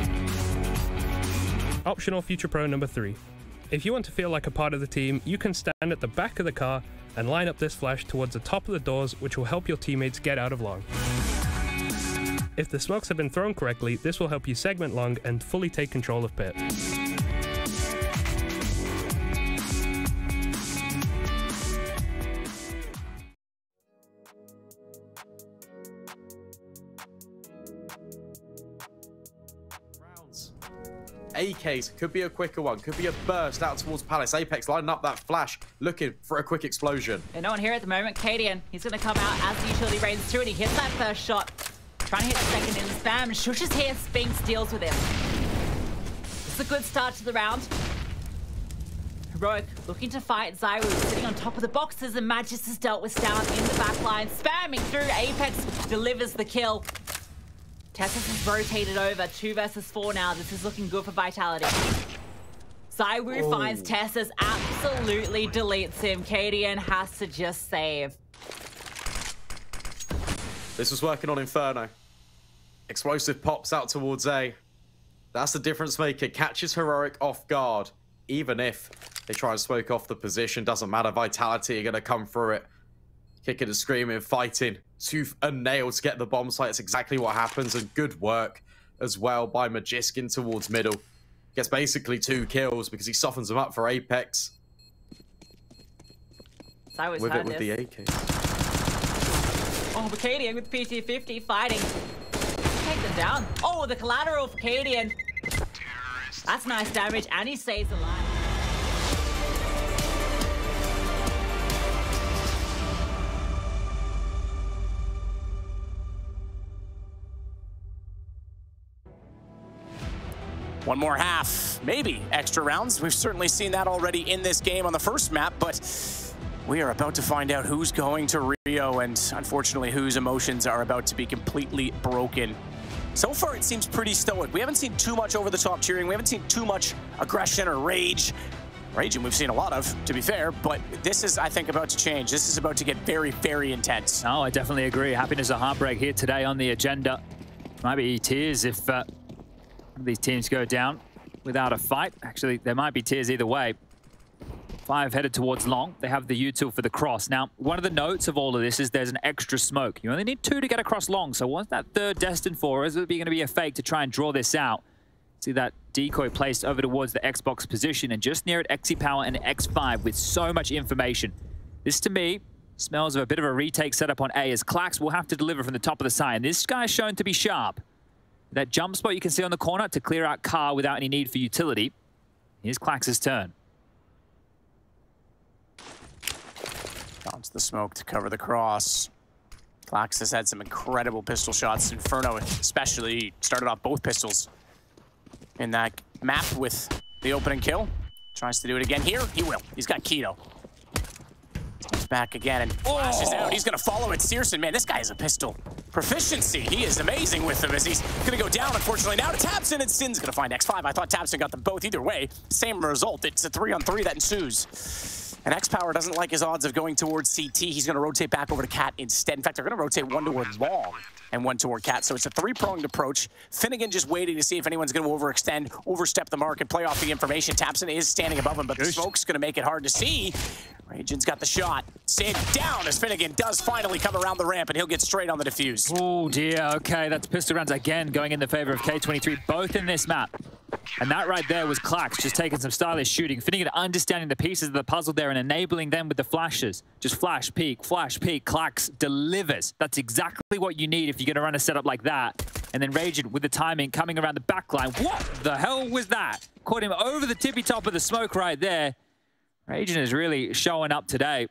Optional Future Pro number 3. If you want to feel like a part of the team, you can stand at the back of the car and line up this flash towards the top of the doors, which will help your teammates get out of long. If the smokes have been thrown correctly, this will help you segment long and fully take control of pit.
AKs could be a quicker one, could be a burst out towards Palace. Apex lining up that flash, looking for a quick explosion.
And no one here at the moment. Kadian, he's going to come out as the utility rains through and he hits that first shot. Trying to hit the second in spam. Shush is here, Spinks deals with him. It's a good start to the round. Heroic looking to fight. Zywu sitting on top of the boxes and Magis is dealt with down in the back line. Spamming through, Apex delivers the kill. Tessus has rotated over, 2 versus 4 now. This is looking good for Vitality. Zywu finds Tessus, absolutely deletes him. Kadian has to just save.
This was working on Inferno. Explosive pops out towards A. That's the difference maker. Catches Heroic off guard. Even if they try and smoke off the position, doesn't matter. Vitality are going to come through it. Kicking and screaming, fighting tooth and nail to get the bomb site. That's exactly what happens, and good work as well by Majiskin towards middle. Gets basically 2 kills because he softens them up for Apex. With it with the AK.
Oh, but Kadian with PT50 fighting. Take them down. Oh, the collateral for Kadian. That's nice damage, and he stays alive.
One more half, maybe extra rounds. We've certainly seen that already in this game on the first map, but we are about to find out who's going to Rio, and unfortunately whose emotions are about to be completely broken. So far it seems pretty stoic. We haven't seen too much over-the-top cheering. We haven't seen too much aggression or rage. Raijin we've seen a lot of, to be fair, but this is, I think, about to change. This is about to get very, very intense.
Oh, I definitely agree. Happiness or heartbreak here today on the agenda. Might be tears if these teams go down without a fight. Actually, there might be tears either way. 5 headed towards long. They have the util for the cross. Now, one of the notes of all of this is there's an extra smoke. You only need 2 to get across long, so what's that third destined for? Is it going to be a fake to try and draw this out? See that decoy placed over towards the Xbox position and just near it, xsepower and X5 with so much information. This, to me, Smells of a bit of a retake setup on A as Klax will have to deliver from the top of the side. And this guy's shown to be sharp. That jump spot you can see on the corner to clear out car without any need for utility. Here's Klax's turn.
Bounce the smoke to cover the cross. Klax has had some incredible pistol shots. Inferno especially started off both pistols in that map with the opening kill. Tries to do it again here. He will. He's got Keto. Steps back again and flashes out. He's going to follow it. syrsoN, man, this guy has a pistol proficiency. He is amazing with them as he's going to go down, unfortunately, now to tabseN, and syrsoN's going to find X5. I thought tabseN got them both. Either way, same result. It's a 3-on-3 that ensues. And xsepower doesn't like his odds of going towards CT. He's going to rotate back over to Cat instead. In fact, they're going to rotate one toward long and one toward Cat. So it's a three-pronged approach. Finnegan just waiting to see if anyone's going to overextend, overstep the mark, and play off the information. tabseN is standing above him, but the smoke's going to make it hard to see. Raijin's got the shot. Sid down as Finnegan does finally come around the ramp, and he'll get straight on the defuse.
Oh, dear. Okay, that's pistol rounds again going in the favor of K23, both in this map. And that right there was Klax just taking some stylish shooting. Finnegan understanding the pieces of the puzzle there and enabling them with the flashes. Just flash, peek, Klax delivers. That's exactly what you need if you're going to run a setup like that. And then Raijin with the timing coming around the back line. What the hell was that? Caught him over the tippy top of the smoke right there. Raijin is really showing up today.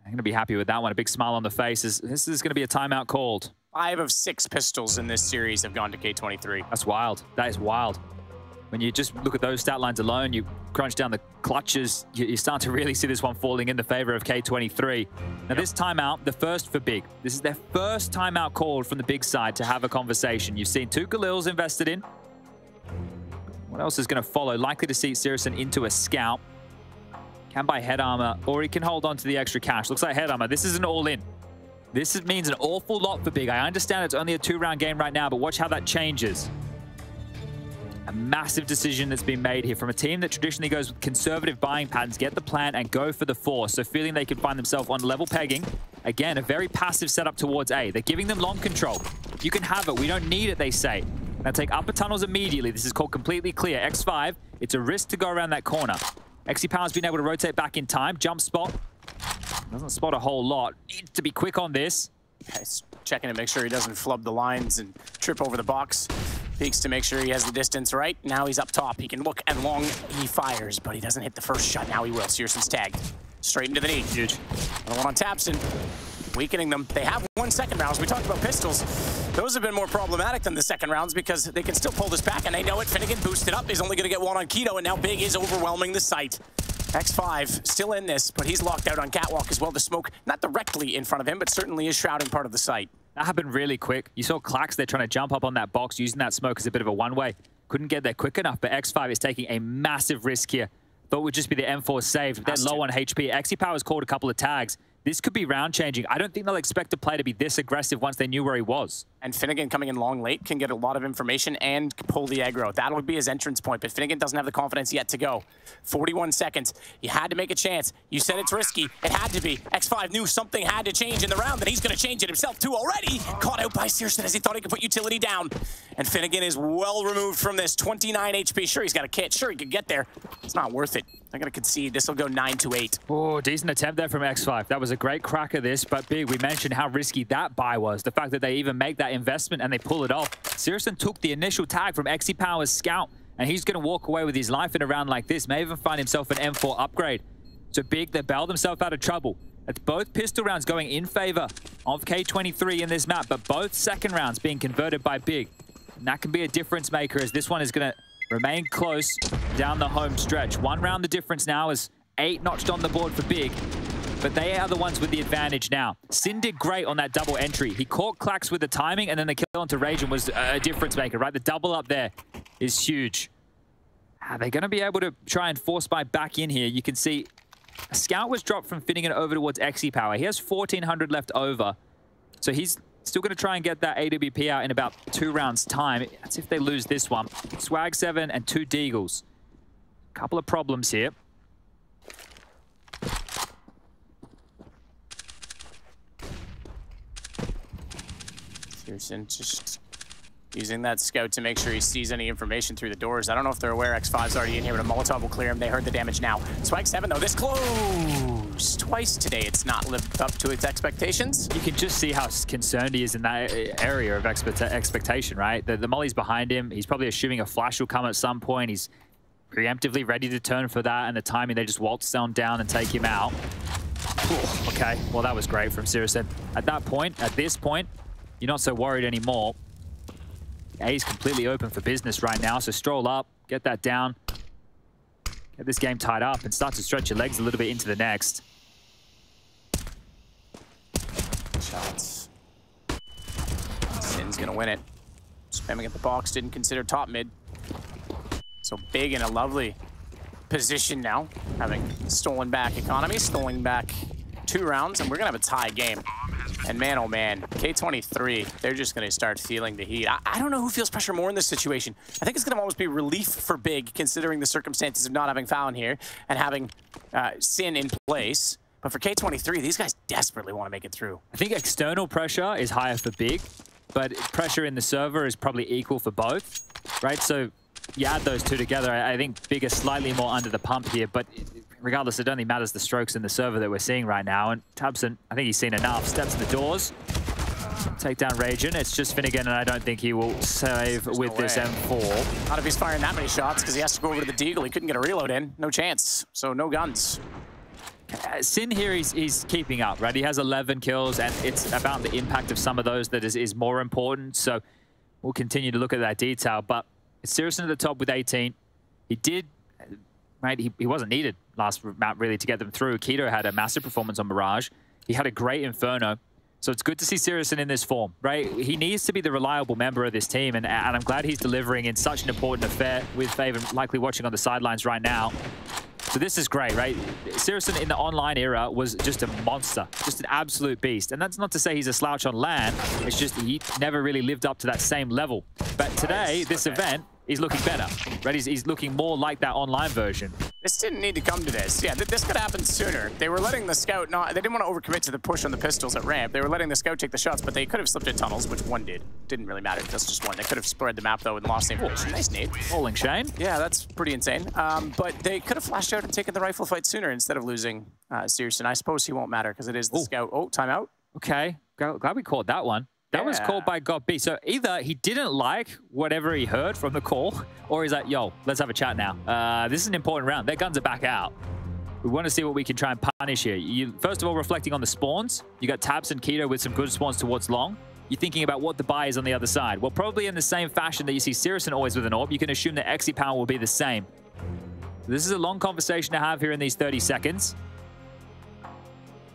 I'm going to be happy with that one. A big smile on the face. This is going to be a timeout called.
5 of 6 pistols in this series have gone to K23.
That's wild. That is wild. When you just look at those stat lines alone, you crunch down the clutches, you start to really see this one falling in the favor of K23. Now this timeout, the first for Big. This is their first timeout called from the Big side to have a conversation. You've seen 2 Galils invested in. What else is going to follow? Likely to see syrsoN into a scout. Can buy head armor, or he can hold on to the extra cash. Looks like head armor. This is an all-in. This means an awful lot for Big. I understand it's only a 2-round game right now, but watch how that changes. A massive decision that's been made here from a team that traditionally goes with conservative buying patterns, get the plan and go for the force. So feeling they could find themselves on level pegging. Again, a very passive setup towards A. They're giving them long control. You can have it. We don't need it, they say. Now take upper tunnels immediately. This is called completely clear. X5, it's a risk to go around that corner. xsepower's been able to rotate back in time. Jump spot. Doesn't spot a whole lot. Needs to be quick on this.
He's checking to make sure he doesn't flub the lines and trip over the box. Peeks to make sure he has the distance right. Now he's up top. He can look and long. He fires, but he doesn't hit the first shot. Now he will. syrsoN's tagged. Straight into the knee.
Huge.
Another one on tabseN. Weakening them. They have 1 second rounds. We talked about pistols. Those have been more problematic than the second rounds because they can still pull this back, and they know it. Finnegan boosted up. He's only going to get 1 on Keto, and now Big is overwhelming the site. X5 still in this, but he's locked out on Catwalk as well. The smoke not directly in front of him, but certainly is shrouding part of the site.
That happened really quick. You saw Klax there trying to jump up on that box, using that smoke as a bit of a one-way. Couldn't get there quick enough, but X5 is taking a massive risk here. Thought it would just be the M4 saved. They're low on HP. xsepower's called a couple of tags. This could be round changing. I don't think they'll expect a player to be this aggressive once they knew where he was.
And Finnegan coming in long late can get a lot of information and pull the aggro. That'll be his entrance point, but Finnegan doesn't have the confidence yet to go. 41 seconds. You had to make a chance. You said it's risky. It had to be. X5 knew something had to change in the round, and he's going to change it himself too already. Caught out by syrsoN as he thought he could put utility down. And Finnegan is well removed from this. 29 HP. Sure, he's got a kit. Sure, he could get there. It's not worth it. They're going to concede. This will go 9-8.
Oh, decent attempt there from X5. That was a great crack of this, but Big, we mentioned how risky that buy was. The fact that they even make that investment and they pull it off. syrsoN took the initial tag from xsepower's scout, and he's going to walk away with his life in a round like this. May even find himself an M4 upgrade. So Big, they bailed themselves out of trouble. It's both pistol rounds going in favor of K23 in this map, but both second rounds being converted by Big. And that can be a difference maker, as this one is going to remain close down the home stretch. 1 round the difference now is 8 notched on the board for Big, but they are the ones with the advantage now. syrsoN did great on that double entry. He caught Klax with the timing, and then the kill onto Raijin was a difference maker, right? The double up there is huge. Are they going to be able to try and force buy back in here? You can see a scout was dropped from Finnegan over towards xsepower. He has 1,400 left over, so he's still going to try and get that AWP out in about 2 rounds' time. That's if they lose this one. Swag 7 and 2 Deagles. Couple of problems here.
syrsoN just Using that scout to make sure he sees any information through the doors. I don't know if they're aware X5's already in here, but a Molotov will clear him. They heard the damage now. Swag 7, though, this close. Twice today, it's not lived up to its expectations.
You can just see how concerned he is in that area of expectation, right? The molly's behind him. He's probably assuming a flash will come at some point. He's preemptively ready to turn for that, and the timing, they just waltz on down and take him out. Ooh, okay, well, that was great from syrsoN. At this point, you're not so worried anymore. A's completely open for business right now, so stroll up, get that down, get this game tied up, and start to stretch your legs a little bit into the next.
Shots. syrsoN's gonna win it. Spamming at the box, didn't consider top mid. So big in a lovely position now, having stolen back economy, stolen back 2 rounds, and we're gonna have a tie game. And man, oh man, K23, they're just gonna start feeling the heat. I don't know who feels pressure more in this situation. I think it's gonna almost be relief for Big, considering the circumstances of not having Fallon here and having syrsoN in place. But for K23, these guys desperately want to make it through.
I think external pressure is higher for Big, but pressure in the server is probably equal for both, right? So you add those two together, I think Big is slightly more under the pump here, but regardless, it only matters the strokes in the server that we're seeing right now. And tabseN, I think he's seen enough. Steps in the doors. Take down Raijin. It's just Finnegan, and I don't think he will save with this M4.
Not if he's firing that many shots, because he has to go over to the deagle. He couldn't get a reload in. No chance. So no guns.
syrsoN here, he's keeping up, right? He has 11 kills, and it's about the impact of some of those that is more important. So we'll continue to look at that detail. But it's syrsoN at the top with 18. He did... Right, he wasn't needed last map really to get them through. Keto had a massive performance on Mirage. He had a great Inferno. So it's good to see syrsoN in this form, right? He needs to be the reliable member of this team, and I'm glad he's delivering in such an important affair with Faven likely watching on the sidelines right now. So this is great, right? syrsoN in the online era was just a monster, just an absolute beast. And that's not to say he's a slouch on LAN. It's just he never really lived up to that same level. But today, this event, he's looking better, right? He's looking more like that online version.
This didn't need to come to this. Yeah, this could happen sooner. They were letting the scout not... They didn't want to overcommit to the push on the pistols at ramp. They were letting the scout take the shots, but they could have slipped in tunnels, which one did. Didn't really matter. That's just one. They could have spread the map, though, and lost the information. Nice nade.
Falling Shane.
Yeah, that's pretty insane. But they could have flashed out and taken the rifle fight sooner instead of losing syrsoN. I suppose he won't matter, because it is the scout. Oh, timeout.
Okay. Glad we caught that one. That was called by God B. So either he didn't like whatever he heard from the call, or he's like, yo, let's have a chat now. This is an important round. Their guns are back out. We want to see what we can try and punish here. First of all, reflecting on the spawns, you got tabseN Keto with some good spawns towards long. You're thinking about what the buy is on the other side. Well, probably in the same fashion that you see syrsoN always with an AWP, you can assume that xsepower will be the same. This is a long conversation to have here in these 30 seconds.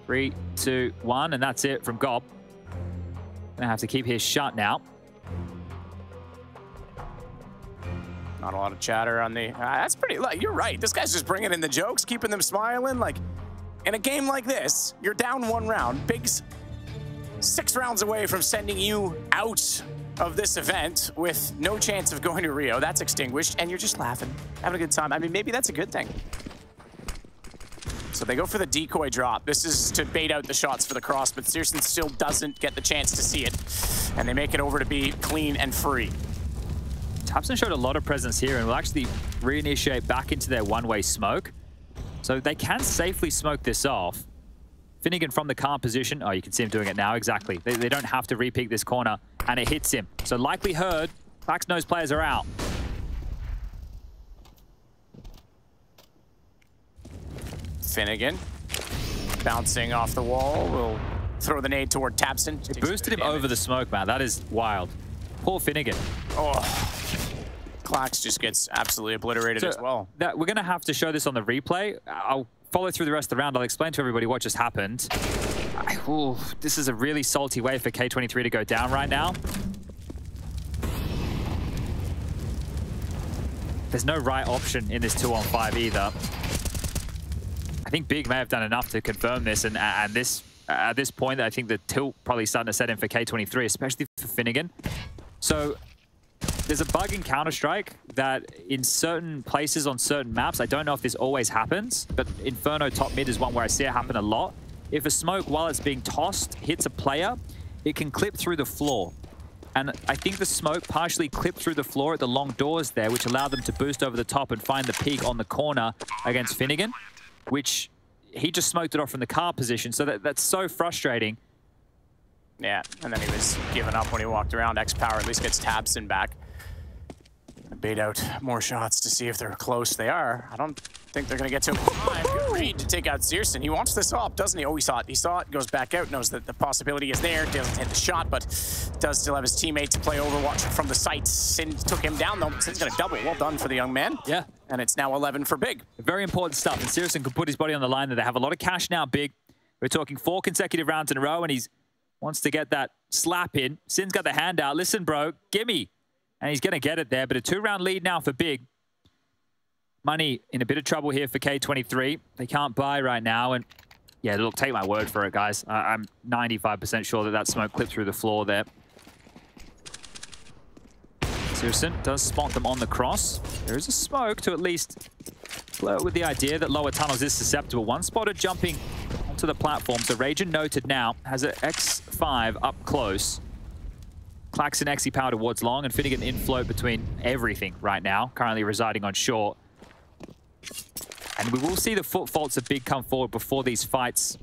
3, 2, 1, and that's it from Gob. Gonna have to keep his shut now.
Not a lot of chatter on the... that's pretty... You're right. This guy's just bringing in the jokes, keeping them smiling. Like, in a game like this, you're down 1 round. Big's 6 rounds away from sending you out of this event with no chance of going to Rio. That's extinguished, and you're just laughing, having a good time. I mean, maybe that's a good thing. So they go for the decoy drop. This is to bait out the shots for the cross, but syrsoN still doesn't get the chance to see it. And they make it over to be clean and free.
tabseN showed a lot of presence here and will actually reinitiate back into their one-way smoke. So they can safely smoke this off. Finnegan from the calm position. Oh, you can see him doing it now. Exactly. They don't have to repeat this corner, and it hits him. So likely heard, Pax knows players are out.
Finnegan bouncing off the wall will throw the nade toward tabseN.
It boosted him over the smoke, man. That is wild. Poor Finnegan.
Oh, Klax just gets absolutely obliterated as well.
We're going to have to show this on the replay. I'll follow through the rest of the round. I'll explain to everybody what just happened. This is a really salty way for K23 to go down right now. There's no right option in this 2-on-5 either. I think Big may have done enough to confirm this, and at this point, I think the tilt probably starting to set in for K23, especially for Finnegan. So there's a bug in Counter-Strike that in certain places on certain maps, I don't know if this always happens, but Inferno top mid is one where I see it happen a lot. If a smoke, while it's being tossed, hits a player, it can clip through the floor. And I think the smoke partially clipped through the floor at the long doors there, which allowed them to boost over the top and find the peak on the corner against Finnegan, which he just smoked it off from the car position. So that's so frustrating.
Yeah, and then he was giving up when he walked around. xsepower at least gets tabseN back. Bait out more shots to see if they're close. They are. I don't think they're going to get to him. Good read to take out syrsoN. He wants this up, doesn't he? Oh, he saw it. He saw it, goes back out, knows that the possibility is there. Doesn't hit the shot, but does still have his teammate to play Overwatch from the sights. Sin took him down, though. Sin's going to double. Well done for the young man.
Yeah.
And it's now 11 for Big.
Very important stuff. And syrsoN can put his body on the line there. They have a lot of cash now, Big. We're talking 4 consecutive rounds in a row, and he wants to get that slap in. Sin's got the hand out. Listen, bro, gimme. And he's going to get it there, but a 2-round lead now for Big. Money in a bit of trouble here for K23. They can't buy right now, and yeah, look, take my word for it, guys. I'm 95% sure that that smoke clipped through the floor there. syrsoN does spot them on the cross. There is a smoke to at least flirt with the idea that lower tunnels is susceptible. One spotted jumping onto the platform, so Raijin noted now has an X5 up close. Klaxon xsepower towards long, and Finnegan in float between everything right now, currently residing on short. And we will see the foot faults of Big come forward before these fights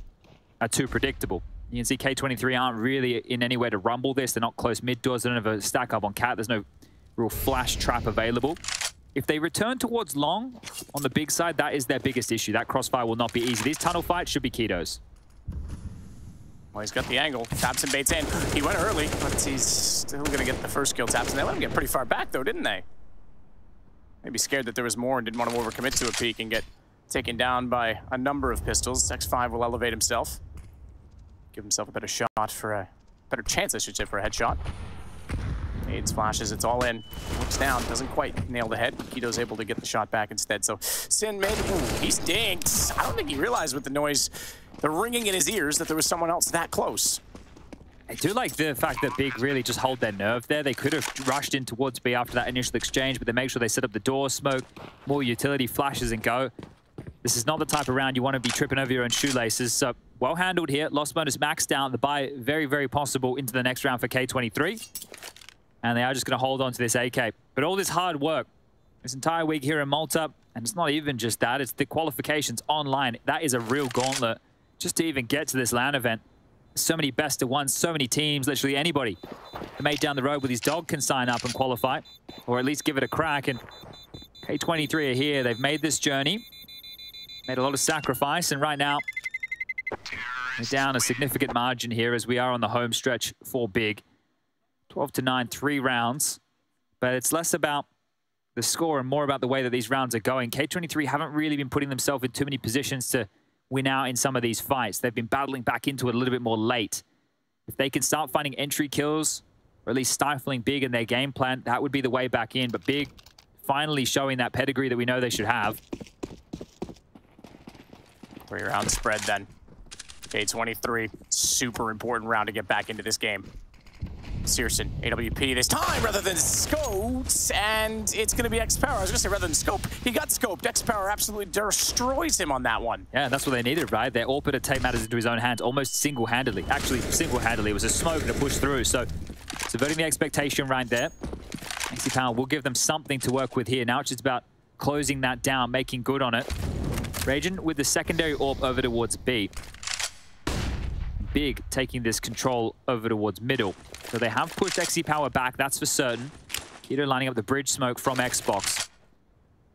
are too predictable. You can see K23 aren't really in anywhere to rumble this. They're not close mid doors. They don't have a stack up on Cat. There's no real flash trap available. If they return towards long on the Big side, that is their biggest issue. That crossfire will not be easy. These tunnel fights should be Ketos.
Well, he's got the angle. tabseN baits in. He went early, but he's still going to get the first kill. tabseN. They let him get pretty far back, though, didn't they? Maybe scared that there was more and didn't want to overcommit to a peak and get taken down by a number of pistols. X5 will elevate himself. Give himself a better shot for a better chance, I should say, for a headshot. Nades, flashes, it's all in. Looks down, doesn't quite nail the head. Kito's able to get the shot back instead. So Sin mid, ooh, he stinks. I don't think he realized with the noise, the ringing in his ears, that there was someone else that close.
I do like the fact that Big really just hold their nerve there. They could have rushed in towards B after that initial exchange, but they make sure they set up the door, smoke, more utility, flashes, and go. This is not the type of round you want to be tripping over your own shoelaces. So well handled here. Lost bonus maxed out. The buy very, very possible into the next round for K23. And they are just going to hold on to this AK. But all this hard work, this entire week here in Malta, and it's not even just that, it's the qualifications online. That is a real gauntlet just to even get to this LAN event. So many best of ones, so many teams, literally anybody. The mate down the road with his dog can sign up and qualify, or at least give it a crack. And K23 are here. They've made this journey, made a lot of sacrifice, and right now they're down a significant margin here as we are on the home stretch for Big. 12-9, 3 rounds, but it's less about the score and more about the way that these rounds are going. K23 haven't really been putting themselves in too many positions to win out in some of these fights. They've been battling back into it a little bit more late. If they can start finding entry kills, or at least stifling Big in their game plan, that would be the way back in. But Big finally showing that pedigree that we know they should have.
3-round spread then. K23, super important round to get back into this game. syrsoN, AWP this time rather than scoped, and it's going to be xsepower. I was going to say rather than scope, he got scoped. xsepower absolutely destroys him on that one.
Yeah, that's what they needed, right? Their AWP to take matters into his own hands almost single-handedly. Actually, single-handedly. It was a smoke and a push through, so subverting the expectation right there. xsepower will give them something to work with here. Now it's just about closing that down, making good on it. Raijin with the secondary AWP over towards B. Big taking this control over towards middle. So they have pushed xsepower back, that's for certain. Kito lining up the bridge smoke from Xbox.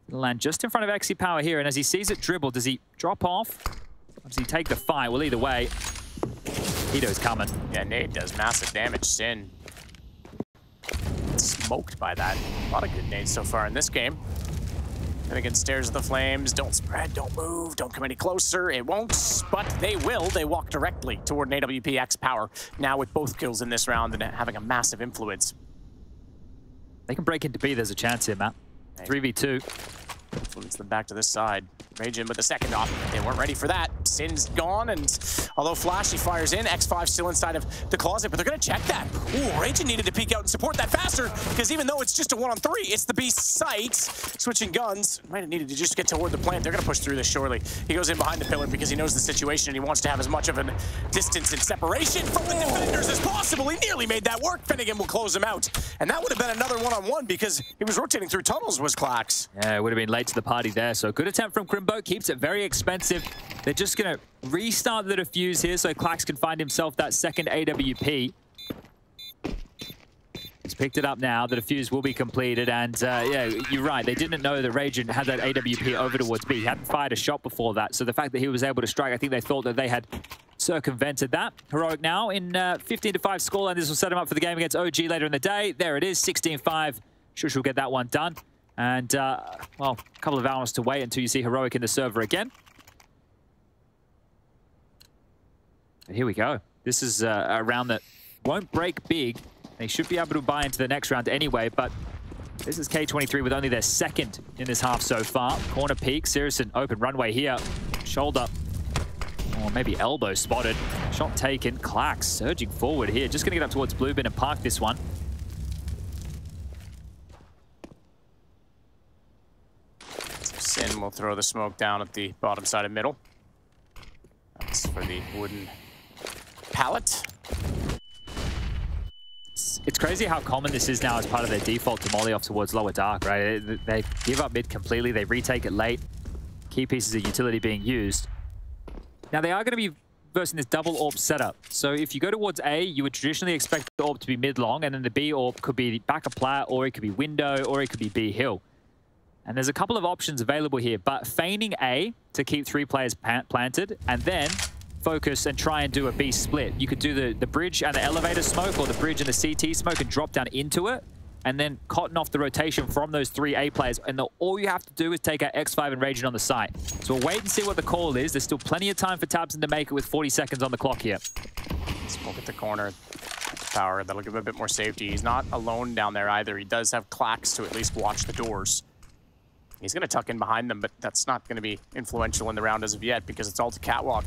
It'll land just in front of xsepower here, and as he sees it dribble, does he drop off? Or does he take the fight? Well, either way, Kito's coming.
Yeah, Nade does massive damage. Sin smoked by that. A lot of good nades so far in this game. Finnegan stares at the flames. Don't spread, don't move, don't come any closer. It won't, but they will. They walk directly toward an AWP xsepower. Now with both kills in this round and having a massive influence.
They can break into B, there's a chance here, Matt. 3v2.
Influence them back to this side. Raijin with the second off. They weren't ready for that. syrsoN's gone, and although Flashy fires in, X5 still inside of the closet, but they're going to check that. Ooh, Raijin needed to peek out and support that faster, because even though it's just a 1-on-3, it's the Beast site. Switching guns, might have needed to just get toward the plant. They're going to push through this surely. He goes in behind the pillar because he knows the situation, and he wants to have as much of a distance and separation from the defenders as possible. He nearly made that work. Finnegan will close him out, and that would have been another 1-on-1 because he was rotating through tunnels, was Clax.
Yeah, it would have been late to the party there. So good attempt from Krimbo, keeps it very expensive. They're just going to restart the defuse here so Clax can find himself that second AWP. He's picked it up now. The defuse will be completed. And yeah, you're right. They didn't know that Raijin had that AWP over towards B. He hadn't fired a shot before that. So the fact that he was able to strike, I think they thought that they had circumvented that. Heroic now in 15-5 scoreline. This will set him up for the game against OG later in the day. There it is, 16-5. Shush will get that one done. And, well, a couple of hours to wait until you see Heroic in the server again. And here we go. This is a round that won't break big. They should be able to buy into the next round anyway, but this is K23 with only their second in this half so far. Corner peek, syrsoN open runway here. Shoulder, or maybe elbow spotted. Shot taken, Clax surging forward here. Just going to get up towards blue bin and park this one.
syrsoN will throw the smoke down at the bottom side of middle. That's for the wooden pallet.
It's crazy how common this is now as part of their default to molly off towards lower dark, right? They give up mid completely, they retake it late. Key pieces of utility being used. Now they are going to be versing this double AWP setup. So if you go towards A, you would traditionally expect the AWP to be mid-long, and then the B AWP could be back of plat, or it could be window, or it could be B hill. And there's a couple of options available here, but feigning A to keep 3 players planted, and then focus and try and do a B split. You could do the bridge and the elevator smoke, or the bridge and the CT smoke, and drop down into it, and then cotton off the rotation from those 3 A players. And all you have to do is take out X5 and Raijin on the site. So we'll wait and see what the call is. There's still plenty of time for tabseN to make it with 40 seconds on the clock here.
Smoke at the corner. Power, that'll give him a bit more safety. He's not alone down there either. He does have Clax to at least watch the doors. He's going to tuck in behind them, but that's not going to be influential in the round as of yet because it's all to catwalk.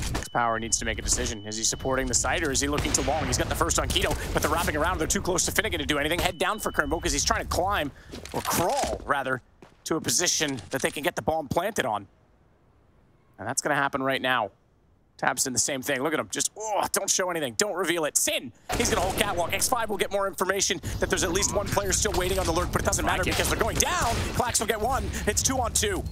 xsepower needs to make a decision. Is he supporting the site or is he looking too long? He's got the first on Keto, but they're wrapping around. They're too close to Finnegan to do anything. Head down for Krimbo because he's trying to climb, or crawl rather, to a position that they can get the bomb planted on. And that's going to happen right now. tabseN the same thing. Look at him. Just, oh, don't show anything. Don't reveal it. syrsoN, he's going to hold catwalk. X5 will get more information that there's at least one player still waiting on the lurk, but it doesn't matter because they're going down. Clax will get one. It's 2-on-2.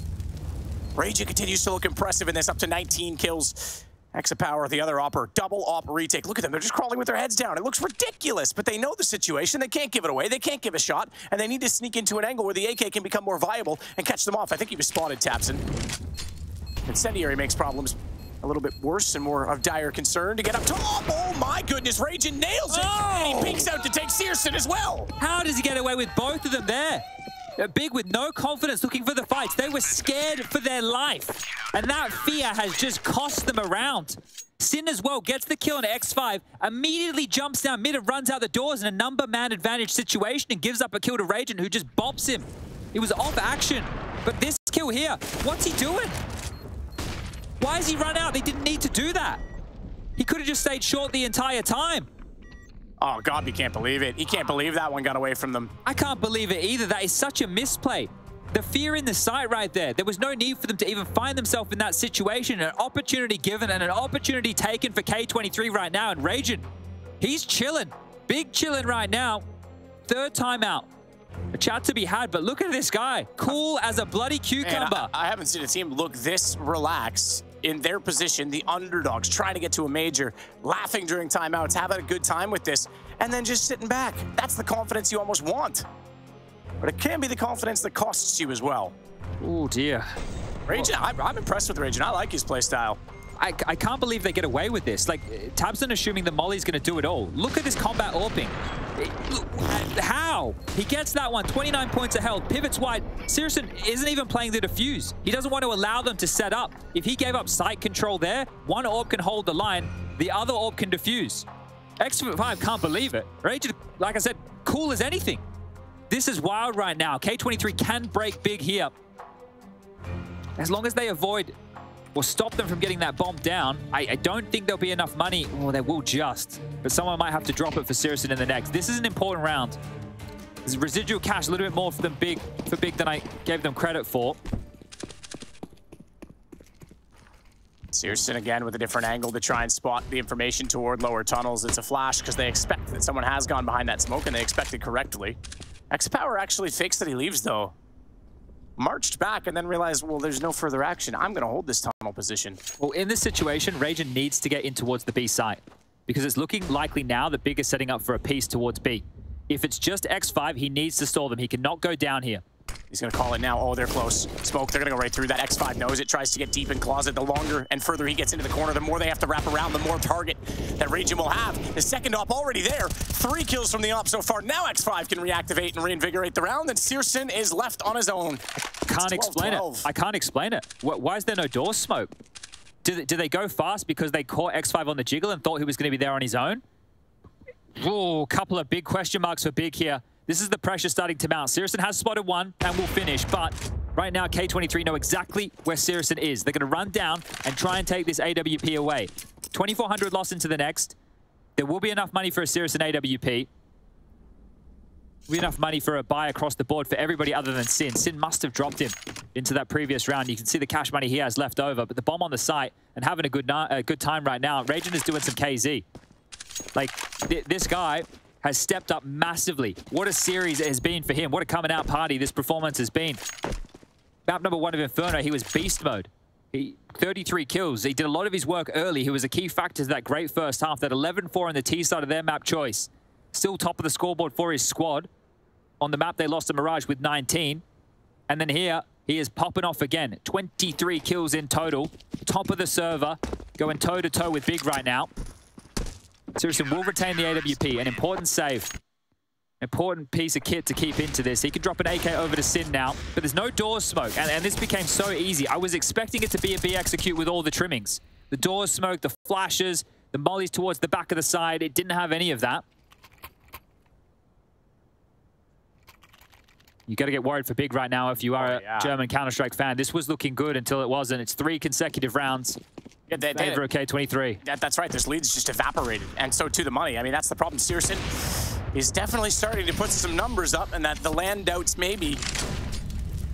Raijin continues to look impressive in this, up to 19 kills. xsepower, the other opper, double op retake. Look at them. They're just crawling with their heads down. It looks ridiculous, but they know the situation. They can't give it away. They can't give a shot, and they need to sneak into an angle where the AK can become more viable and catch them off. I think he was spotted, tabseN. Incendiary makes problems a little bit worse and more of dire concern to get up top. Oh my goodness, Raijin nails it. Oh. And he peeks out to take syrsoN as well.
How does he get away with both of them there? Big with no confidence looking for the fights. They were scared for their life. And that fear has just cost them a round. syrsoN as well gets the kill on X5, immediately jumps down mid and runs out the doors in a number man advantage situation and gives up a kill to Raijin, who just bops him. He was off action. But this kill here, what's he doing? Why has he run out? They didn't need to do that. He could have just stayed short the entire time.
Oh, God, he can't believe it. He can't believe that one got away from them.
I can't believe it either. That is such a misplay. The fear in the sight right there. There was no need for them to even find themselves in that situation. An opportunity given and an opportunity taken for K23 right now. And Raijin, he's chilling. Big chilling right now. Third timeout. A chat to be had, but look at this guy. Cool as a bloody cucumber.
Man, I haven't seen a team look this relaxed in their position, the underdogs, trying to get to a major, laughing during timeouts, having a good time with this, and then just sitting back. That's the confidence you almost want. But it can be the confidence that costs you as well.
Oh, dear.
Raijin, I'm impressed with Raijin. I like his play style.
I can't believe they get away with this. Like, tabseN assuming that Molly's going to do it all. Look at this combat AWPing. How? He gets that one. 29 points of health. Pivots wide. syrsoN isn't even playing the defuse. He doesn't want to allow them to set up. If he gave up site control there, one AWP can hold the line. The other AWP can defuse. X5 can't believe it. Raijin, like I said, cool as anything. This is wild right now. K23 can break big here. As long as they avoid or stop them from getting that bomb down. I don't think there'll be enough money. Well, there will just. But someone might have to drop it for syrsoN in the next. This is an important round. There's residual cash a little bit more for them big than I gave them credit for.
syrsoN again with a different angle to try and spot the information toward lower tunnels. It's a flash because they expect that someone has gone behind that smoke and they expect it correctly. xsepower actually fakes that he leaves though. Marched back and then realized, well, there's no further action. I'm going to hold this tunnel position.
Well, in this situation, Raijin needs to get in towards the B site because it's looking likely now that Big is setting up for a piece towards B. If it's just X5, he needs to stall them. He cannot go down here.
He's going to call it now. Oh, they're close. Smoke, they're going to go right through that. X5 knows it, tries to get deep in closet. The longer and further he gets into the corner, the more they have to wrap around, the more target that Raijin will have. The second op already there. 3 kills from the op so far. Now X5 can reactivate and reinvigorate the round, and syrsoN is left on his own.
Can't explain it. I can't explain it. Why is there no door smoke? Did they go fast because they caught X5 on the jiggle and thought he was going to be there on his own? Oh, couple of big question marks for Big here. This is the pressure starting to mount. syrsoN has spotted one and will finish, but right now K23 know exactly where syrsoN is. They're going to run down and try and take this AWP away. 2,400 lost into the next. There will be enough money for a syrsoN AWP. Will be enough money for a buy across the board for everybody other than syrsoN. syrsoN must have dropped him into that previous round. You can see the cash money he has left over, but the bomb on the site and having a good time right now. Raijin is doing some KZ. Like, this guy has stepped up massively. What a series it has been for him. What a coming out party this performance has been. Map number 1 of Inferno, he was beast mode. 33 kills. He did a lot of his work early. He was a key factor to that great first half. That 11-4 on the T side of their map choice. Still top of the scoreboard for his squad. On the map, they lost to Mirage with 19. And then here, he is popping off again. 23 kills in total. Top of the server. Going toe-to-toe with Big right now. syrsoN will retain the AWP, an important save. Important piece of kit to keep into this. He can drop an AK over to syrsoN now, but there's no door smoke, and this became so easy. I was expecting it to be a B execute with all the trimmings. The door smoke, the flashes, the mollies towards the back of the side, it didn't have any of that. You got to get worried for Big right now if you are a German Counter-Strike fan. This was looking good until it wasn't. It's 3 consecutive rounds. Yeah, favor of K23.
That's right. This lead's just evaporated, and so too the money. I mean, that's the problem. syrsoN is definitely starting to put some numbers up, and that the land doubts may be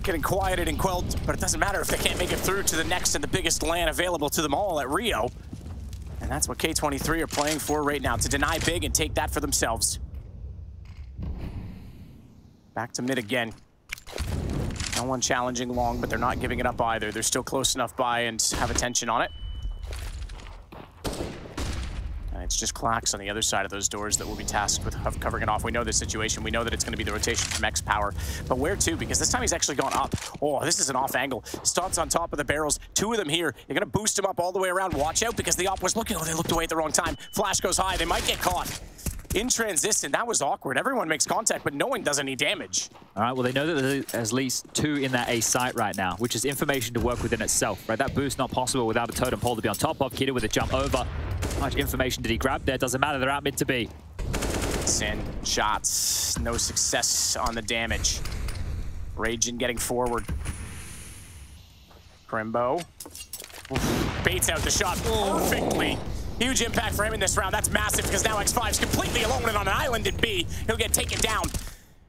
getting quieted and quelled, but it doesn't matter if they can't make it through to the next and the biggest land available to them all at Rio. And that's what K23 are playing for right now, to deny Big and take that for themselves. Back to mid again. No one challenging long, but they're not giving it up either. They're still close enough by and have attention on it. It's just Clax on the other side of those doors that will be tasked with covering it off. We know the situation. We know that it's going to be the rotation from xsepower. But where to? Because this time he's actually gone up. Oh, this is an off angle. Stomp's on top of the barrels. 2 of them here. You're going to boost him up all the way around. Watch out because the op was looking. Oh, they looked away at the wrong time. Flash goes high. They might get caught. In transition, that was awkward. Everyone makes contact, but no one does any damage.
All right, well, they know that there's at least 2 in that A site right now, which is information to work within itself, right? That boost not possible without a totem pole to be on top of. Kida with a jump over. How much information did he grab there? Doesn't matter, they're out mid to B.
syrsoN shots, no success on the damage. Raijin getting forward. Krimbo baits out the shot perfectly. Huge impact for him in this round. That's massive because now X5's completely alone and on an island in B. He'll get taken down.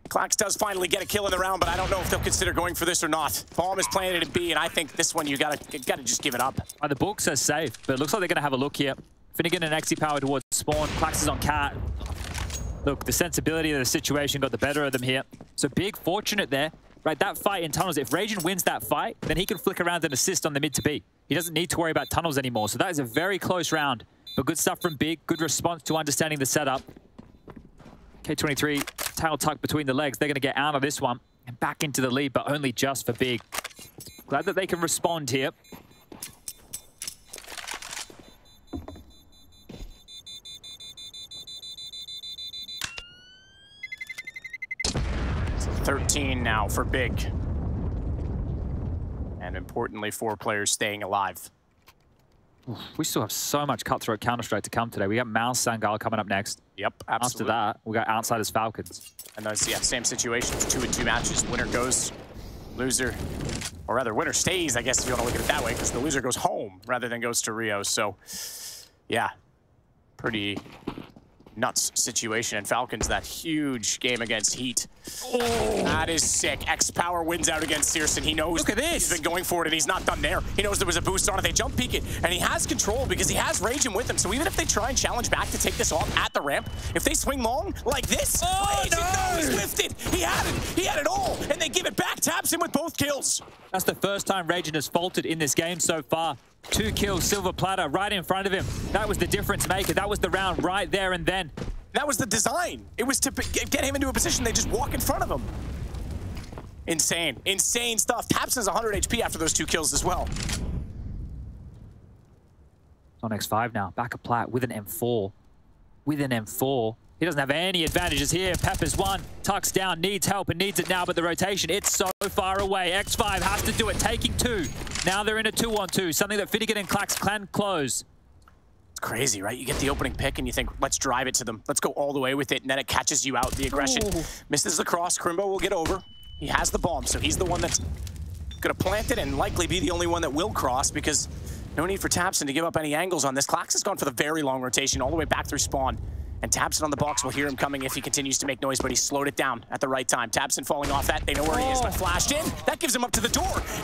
Clax does finally get a kill in the round, but I don't know if they'll consider going for this or not. Bomb is planted in B, and I think this one you gotta just give it up.
The book says safe, but it looks like they're gonna have a look here. Finnegan and xsepower towards spawn. Clax is on cat. Look, the sensibility of the situation got the better of them here. So Big fortunate there. Right, that fight in tunnels, if Raijin wins that fight, then he can flick around and assist on the mid to B. He doesn't need to worry about tunnels anymore. So that is a very close round. But good stuff from Big, good response to understanding the setup. K23, tail tucked between the legs. They're going to get out of this one and back into the lead, but only just for Big. Glad that they can respond here.
So 13 now for Big. And importantly, 4 players staying alive.
We still have so much cutthroat Counter-Strike to come today. We got Mouse Sangal coming up next.
Yep, absolutely.
After that, we got Outsiders Falcons.
And those, yeah, same situations, 2 and 2 matches. Winner goes Loser, or rather winner stays, I guess if you want to look at it that way, because the loser goes home rather than goes to Rio. So, yeah, pretty nuts situation. And Falcons, that huge game against Heat. Oh, that is sick. xsepower wins out against syrsoN. He knows.
Look at this.
He's been going for it, and he's not done there. He knows there was a boost on it. They jump peek it, and he has control because he has Raijin with him. So even if they try and challenge back to take this off at the ramp, if they swing long like this, Raijin, he's whiffed it. He had it. He had it all, and they give it back. tabseN with both kills.
That's the first time Raijin has faltered in this game so far. 2 kills, silver platter, right in front of him. That was the difference maker. That was the round right there and then.
That was the design. It was to get him into a position they just walk in front of him. Insane. Insane stuff. tabseN's 100 HP after those 2 kills as well.
On X5 now. Back of Plat with an M4. With an M4. He doesn't have any advantages here. Pepper's one. Tucks down. Needs help and needs it now, but the rotation, it's so far away. X5 has to do it. Taking 2. Now they're in a 2-on-2. Something that Finnegan and Clax can close.
Crazy, right? You get the opening pick and you think, let's drive it to them. Let's go all the way with it, and then it catches you out, the aggression. Ooh. Misses the cross. Krimbo will get over. He has the bomb, so he's the one that's going to plant it and likely be the only one that will cross because no need for tabseN to give up any angles on this. Clax has gone for the very long rotation all the way back through spawn. And tabseN on the box will hear him coming if he continues to make noise, but he slowed it down at the right time. tabseN falling off that. They know where he is, but flashed in. That gives him up to the door.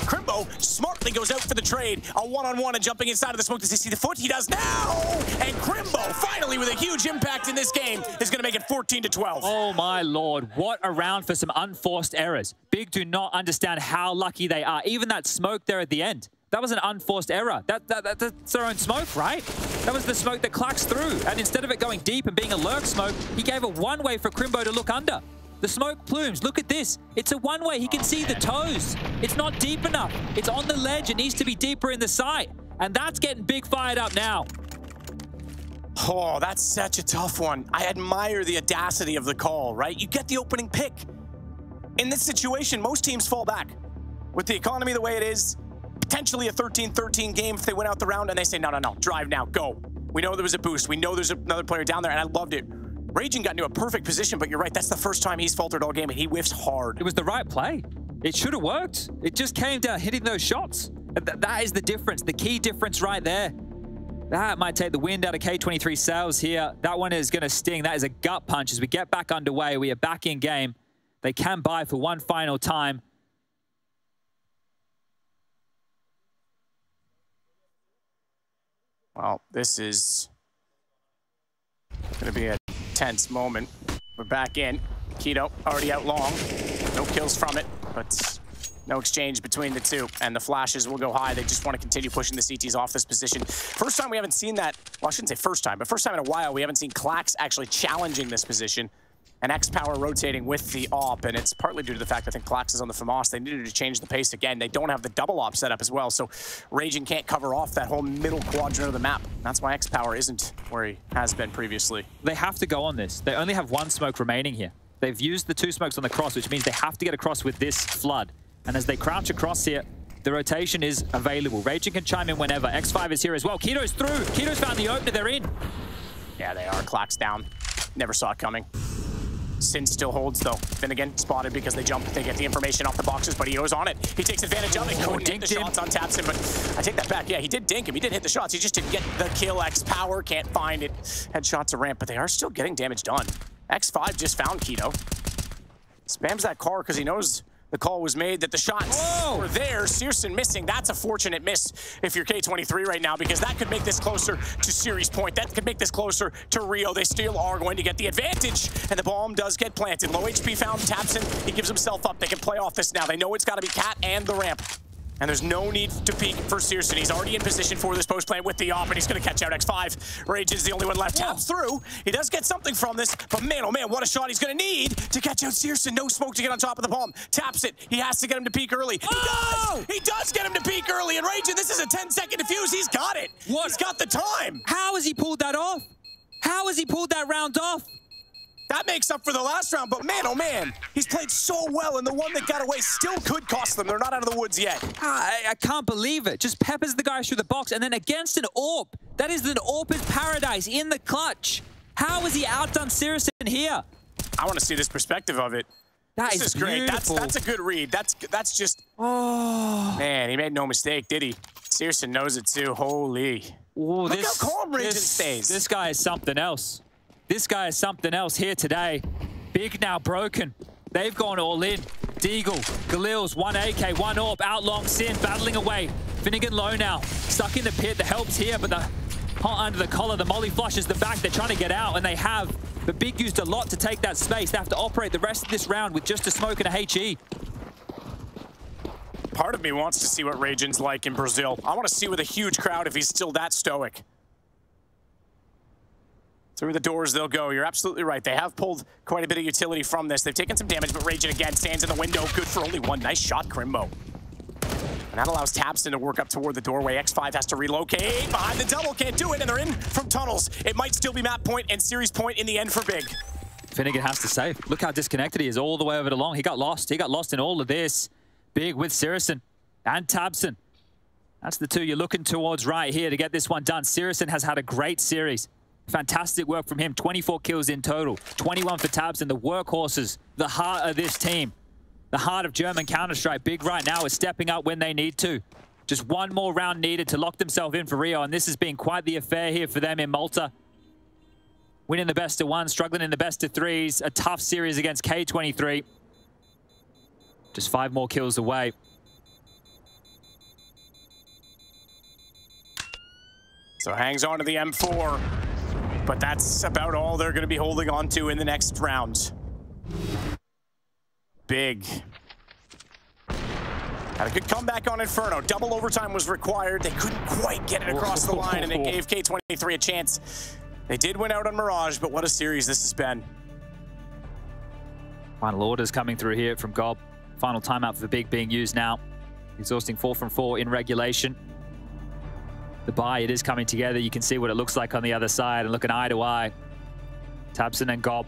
Krimbo smartly goes out for the trade. A one-on-one and jumping inside of the smoke. Does he see the foot? He does now! And Krimbo, finally with a huge impact in this game, is going to make it 14-12.
Oh my lord, what a round for some unforced errors. Big do not understand how lucky they are. Even that smoke there at the end. That was an unforced error. That's their own smoke, right? That was the smoke that Clax threw. And instead of it going deep and being a lurk smoke, he gave a one-way for Krimbo to look under. The smoke plumes, look at this. It's a one-way, he can see the toes. It's not deep enough. It's on the ledge, it needs to be deeper in the sight. And that's getting Big fired up now.
Oh, that's such a tough one. I admire the audacity of the call, right? You get the opening pick. In this situation, most teams fall back. With the economy the way it is, potentially a 13-13 game if they went out the round and they say, no, drive now, go. We know there was a boost. We know there's another player down there, and I loved it. Raijin got into a perfect position, but you're right, that's the first time he's faltered all game, and he whiffs hard.
It was the right play. It should have worked. It just came down hitting those shots. That is the difference, the key difference right there. That might take the wind out of K23 sails here. That one is going to sting. That is a gut punch. As we get back underway, we are back in game. They can buy for one final time.
Well, this is going to be a tense moment. We're back in. Keto already out long. No kills from it, but no exchange between the two. And the flashes will go high. They just want to continue pushing the CTs off this position. First time we haven't seen that. Well, I shouldn't say first time, but first time in a while we haven't seen Clax actually challenging this position. And xsepower rotating with the AWP, and it's partly due to the fact I think Clax is on the FAMAS. They needed to change the pace again. They don't have the double AWP set up as well, so Raijin can't cover off that whole middle quadrant of the map. That's why xsepower isn't where he has been previously.
They have to go on this. They only have 1 smoke remaining here. They've used the 2 smokes on the cross, which means they have to get across with this flood. And as they crouch across here, the rotation is available. Raijin can chime in whenever. X5 is here as well. Keto's through. Keto's found the opener. They're in.
Yeah, they are. Clax down. Never saw it coming. syrsoN still holds, though. Finnegan spotted because they jump. They get the information off the boxes, but he goes on it. He takes advantage of it. Couldn't hit the shots on tabseN, but I take that back. Yeah, he did dink him. He did hit the shots. He just didn't get the kill. xsepower can't find it. Headshots a ramp, but they are still getting damage done. X5 just found Keto. Spams that car because he knows the call was made that the shots were there. syrsoN missing. That's a fortunate miss if you're K23 right now, because that could make this closer to series point. That could make this closer to Rio. They still are going to get the advantage, and the bomb does get planted. Low HP found tabseN. He gives himself up. They can play off this now. They know it's got to be Cat and the ramp. And there's no need to peek for syrsoN. He's already in position for this post plant with the AWP, and he's going to catch out X5. Raijin's the only one left. Taps through. He does get something from this, but man, oh man, what a shot he's going to need to catch out syrsoN. No smoke to get on top of the bomb. Taps it. He has to get him to peek early. He does! He does get him to peek early, and Raijin, this is a 10-second defuse. He's got it. He's got the time.
How has he pulled that off? How has he pulled that round off?
That makes up for the last round, but man, oh man, he's played so well, and the one that got away still could cost them. They're not out of the woods yet.
I can't believe it. Just peppers the guy through the box, and then against an AWP. That is an AWP's paradise in the clutch. How has he outdone syrsoN here?
I want to see this perspective of it.
That
This is great. That's a good read. That's just...
Oh.
Man, he made no mistake, did he? syrsoN knows it too. Holy.
Ooh,
Look how calm Raijin stays.
This guy is something else. This guy is something else here today. Big now broken. They've gone all in. Deagle, Galil's, 1 AK, 1 AWP, out long syrsoN, battling away. Finnegan low now, stuck in the pit. The help's here, but the hot under the collar, the molly flushes the back. They're trying to get out, and they have. But Big used a lot to take that space. They have to operate the rest of this round with just a smoke and a HE.
Part of me wants to see what Raijin's like in Brazil. I want to see with a huge crowd if he's still that stoic. Through the doors they'll go. You're absolutely right. They have pulled quite a bit of utility from this. They've taken some damage, but Raijin again stands in the window. Good for only one. Nice shot, Krimbo. And that allows tabseN to work up toward the doorway. X5 has to relocate behind the double. Can't do it, and they're in from tunnels. It might still be map point and series point in the end for Big.
Finnegan has to save. Look how disconnected he is all the way over to long. He got lost. He got lost in all of this. Big with syrsoN and tabseN. That's the two you're looking towards right here to get this one done. syrsoN has had a great series. Fantastic work from him. 24 kills in total. 21 for tabseN. The workhorses, the heart of this team. The heart of German Counter-Strike. Big right now is stepping up when they need to. Just one more round needed to lock themselves in for Rio, and this has been quite the affair here for them in Malta. Winning the best of one, struggling in the best of threes. A tough series against K23. Just 5 more kills away.
So hangs on to the M4, but that's about all they're going to be holding on to in the next round. Big. Had a good comeback on Inferno. Double overtime was required. They couldn't quite get it across the line, and it gave K23 a chance. They did win out on Mirage, but what a series this has been.
Final orders coming through here from Gob. Final timeout for Big being used now. Exhausting 4 from 4 in regulation. The buy, it is coming together. You can see what it looks like on the other side and looking eye to eye. tabseN and Gob.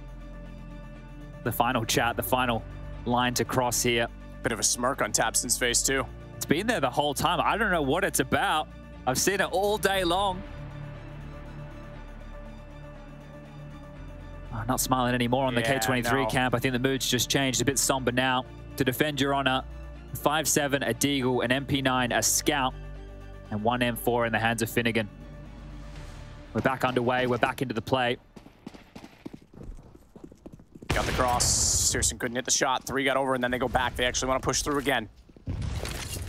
The final chat, the final line to cross here.
Bit of a smirk on tabseN's face too.
It's been there the whole time. I don't know what it's about. I've seen it all day long. Oh, not smiling anymore on the K23 camp. I think the mood's just changed. A bit somber now. To defend your honor, 5-7, a Deagle, an MP9, a Scout, and 1 M4 in the hands of Finnegan. We're back underway. We're back into the play.
Got the cross. syrsoN couldn't hit the shot. 3 got over, and then they go back. They actually want to push through again.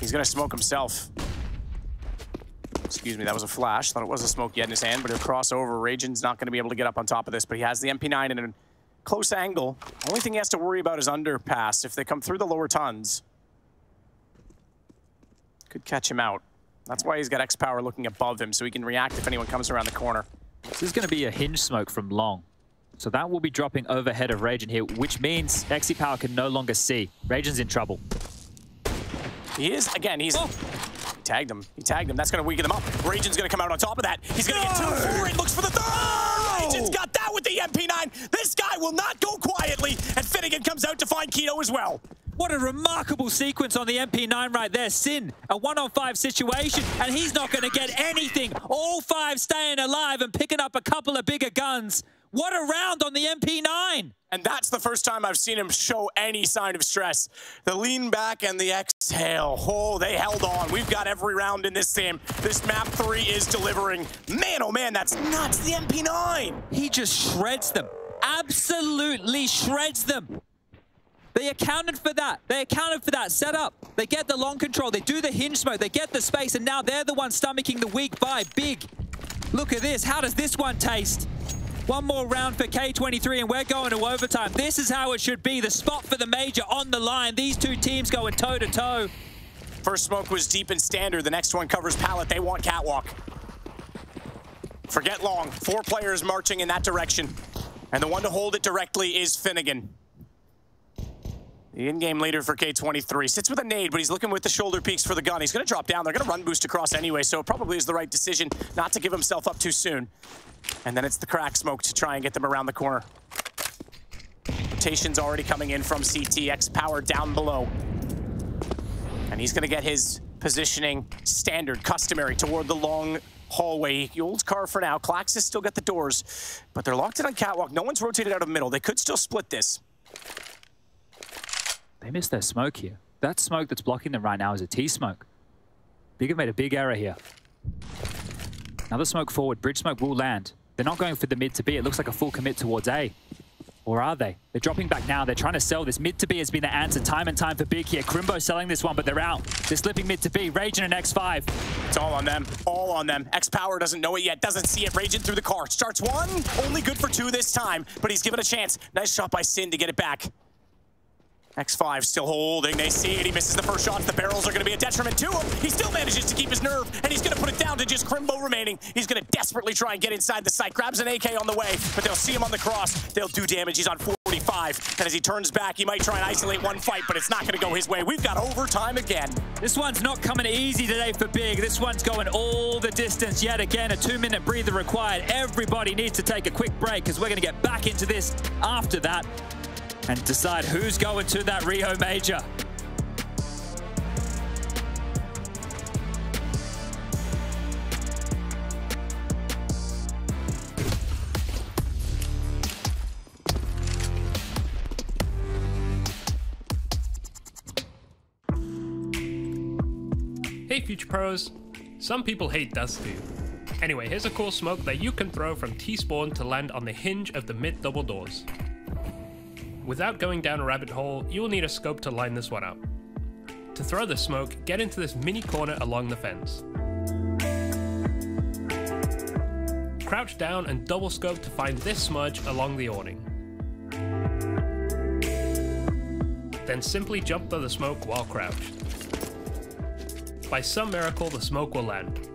He's going to smoke himself. Excuse me, that was a flash. Thought it was a smoke yet in his hand, but he'll cross over. Raijin's not going to be able to get up on top of this, but he has the MP9 in a close angle. Only thing he has to worry about is underpass. If they come through the lower tons, could catch him out. That's why he's got xsepower looking above him, so he can react if anyone comes around the corner.
This is going to be a hinge smoke from long. So that will be dropping overhead of Raijin here, which means xsepower can no longer see. Raijin's in trouble.
He is, again, he's... Oh. He tagged him. He tagged him. That's going to weaken him up. Raijin's going to come out on top of that. He's going to get 2 for it. Looks for the third. Raijin's got that with the MP9. This guy will not go quietly. And Finnegan comes out to find Keto as well.
What a remarkable sequence on the MP9 right there. syrsoN, a 1-on-5 situation, and he's not going to get anything. All 5 staying alive and picking up a couple of bigger guns. What a round on the MP9.
And that's the first time I've seen him show any sign of stress. The lean back and the exhale. Oh, they held on. We've got every round in this game. This map 3 is delivering. Man, oh man, that's nuts. The MP9.
He just shreds them. Absolutely shreds them. They accounted for that. They accounted for that setup. They get the long control. They do the hinge smoke. They get the space, and now they're the ones stomaching the weak buy. Big. Look at this. How does this one taste? One more round for K23, and we're going to overtime. This is how it should be. The spot for the major on the line. These two teams going toe-to-toe.
First smoke was deep and standard. The next one covers pallet. They want catwalk. Forget long. 4 players marching in that direction. And the one to hold it directly is Finnegan. The in-game leader for K23 sits with a nade, but he's looking with the shoulder peaks for the gun. He's going to drop down. They're going to run boost across anyway, so it probably is the right decision not to give himself up too soon. And then it's the crack smoke to try and get them around the corner. Rotation's already coming in from CT. xsepower down below. And he's going to get his positioning standard, customary, toward the long hallway. He holds car for now. Clax has still got the doors, but they're locked in on catwalk. No one's rotated out of middle. They could still split this.
They missed their smoke here. That smoke that's blocking them right now is a T-smoke. Big have made a big error here. Another smoke forward. Bridge smoke will land. They're not going for the mid to B. It looks like a full commit towards A. Or are they? They're dropping back now. They're trying to sell this. Mid to B has been the answer time and time for Big here. Krimbo selling this one, but they're out. They're slipping mid to B. Raijin and X5.
It's all on them. All on them. xsepower doesn't know it yet. Doesn't see it. Raijin through the car. Starts one. Only good for two this time, but he's given a chance. Nice shot by syrsoN to get it back. X5 still holding. They see it. He misses the first shots. The barrels are going to be a detriment to him. He still manages to keep his nerve, and he's going to put it down to just Krimbo remaining. He's going to desperately try and get inside the site. Grabs an AK on the way, but they'll see him on the cross. They'll do damage. He's on 45, and as he turns back, he might try and isolate one fight, but it's not going to go his way. We've got overtime again.
This one's not coming easy today for Big. This one's going all the distance. Yet again, a 2-minute breather required. Everybody needs to take a quick break, because we're going to get back into this after that and decide who's going to that Rio Major.
Hey Future Pros, some people hate Dust2. Anyway, here's a cool smoke that you can throw from T-spawn to land on the hinge of the mid double doors. Without going down a rabbit hole, you will need a scope to line this one up. To throw the smoke, get into this mini corner along the fence. Crouch down and double scope to find this smudge along the awning. Then simply jump through the smoke while crouched. By some miracle, the smoke will land.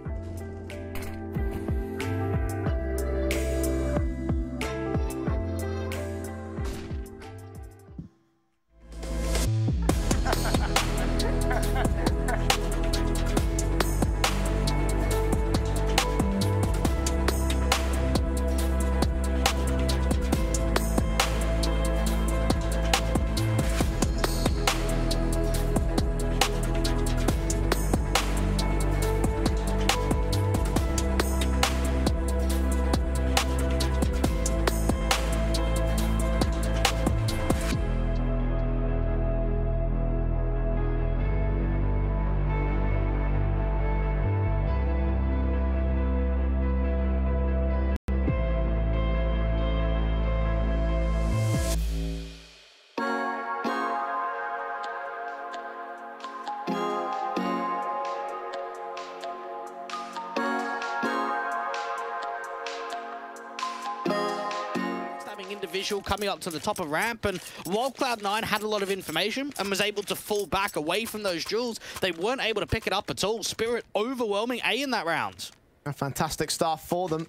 Individual coming up to the top of ramp, and while Cloud9 had a lot of information and was able to fall back away from those jewels, they weren't able to pick it up at all. Spirit overwhelming A in that round.
A fantastic start for them.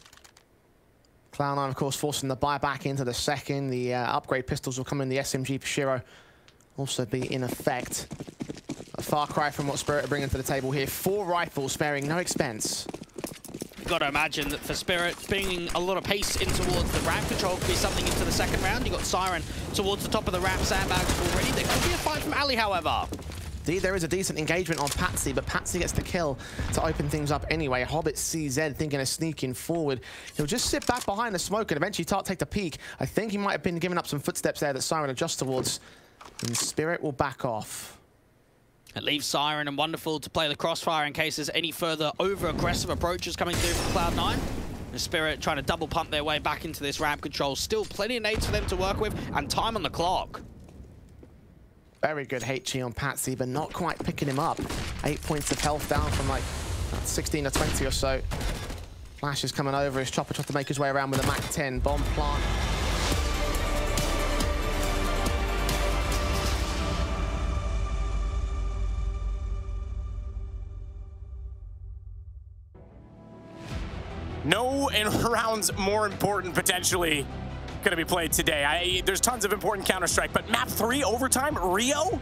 Cloud9, of course, forcing the buy back into the second. The upgrade pistols will come in. The SMG for Shiro also be in effect. A far cry from what Spirit are bringing to the table here. 4 rifles, sparing no expense.
Got to imagine that for Spirit, bringing a lot of pace in towards the ramp control could be something into the second round. You got syrsoN towards the top of the ramp sandbags already. There could be a fight from Ali, however.
Indeed, there is a decent engagement on patsy, but patsy gets the kill to open things up anyway. Hobbit CZ thinking of sneaking forward. He'll just sit back behind the smoke and eventually take the peek. I think he might have been giving up some footsteps there that syrsoN adjusts towards. And Spirit will back off.
It leaves syrsoN and Wonderful to play the crossfire in case there's any further over-aggressive approaches coming through from Cloud9. The Spirit trying to double pump their way back into this ramp control. Still plenty of nades for them to work with, and time on the clock.
Very good HE on patsy, but not quite picking him up. 8 points of health down from like 16 or 20 or so. Flash is coming over. His chopper trying to make his way around with a MAC-10 bomb plant.
No rounds more important, potentially, going to be played today. There's tons of important Counter-Strike, but map 3 overtime, Rio?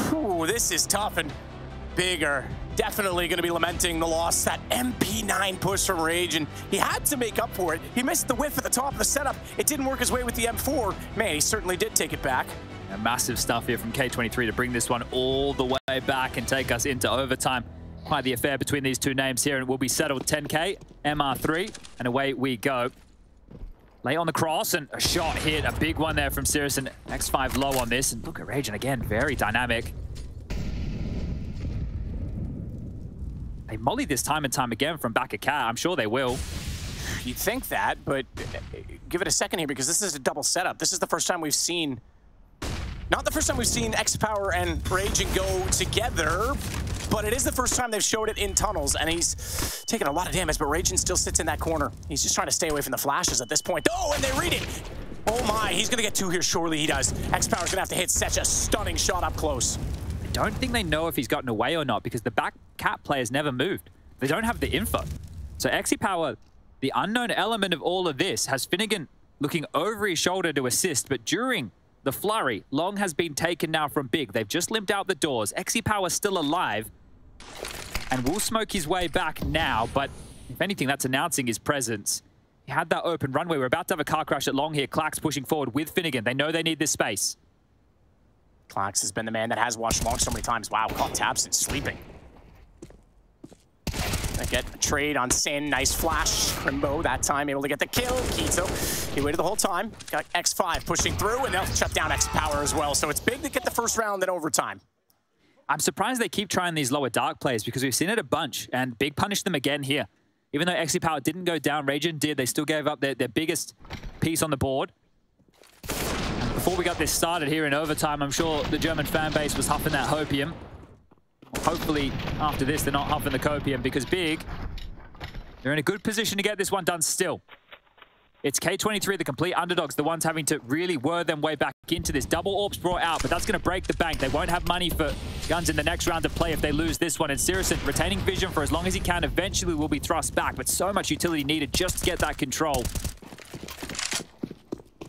Whew, this is tough, and Big are definitely going to be lamenting the loss. That MP9 push from Raijin. He had to make up for it. He missed the whiff at the top of the setup. It didn't work his way with the M4. Man, he certainly did take it back.
Yeah, massive stuff here from K23 to bring this one all the way back and take us into overtime. Quite the affair between these two names here, and it will be settled 10K, MR3, and away we go. Late on the cross, and a shot hit. A big one there from syrsoN. X5 low on this. And look at Raijin again, very dynamic. They mollied this time and time again from back of cat. I'm sure they will.
You'd think that, but give it a second here because this is a double setup. This is the first time we've seen... Not the first time we've seen xsepower and Raijin go together, but it is the first time they've showed it in tunnels, and he's taking a lot of damage, but Raijin still sits in that corner. He's just trying to stay away from the flashes at this point. Oh, and they read it! Oh my, he's gonna get two here, surely he does. xsepower's gonna have to hit such a stunning shot up close.
I don't think they know if he's gotten away or not because the back cat players never moved. They don't have the info. So xsepower, the unknown element of all of this, has Finnegan looking over his shoulder to assist, but during the flurry, Long has been taken now from Big. They've just limped out the doors. xsepower still alive and will smoke his way back now, but if anything, that's announcing his presence. He had that open runway. We're about to have a car crash at Long here. Clax pushing forward with Finnegan. They know they need this space.
Clax has been the man that has watched Long so many times. Wow, caught tabseN sleeping. They get a trade on syrsoN. Nice flash. Krimbo that time able to get the kill. Keto, he waited the whole time. Got X5 pushing through, and they'll shut down xsepower as well. So it's big to get the first round in overtime.
I'm surprised they keep trying these lower dark plays because we've seen it a bunch, and Big punished them again here. Even though xsepower didn't go down, Raijin did. They still gave up their biggest piece on the board. And before we got this started here in overtime, I'm sure the German fan base was huffing that hopium. Hopefully, after this, they're not huffing the copium because Big, they're in a good position to get this one done still. It's K23, the complete underdogs, the ones having to really whir them way back into this. Double AWPs brought out, but that's going to break the bank. They won't have money for guns in the next round of play if they lose this one. And syrsoN, retaining vision for as long as he can, eventually will be thrust back, but so much utility needed just to get that control.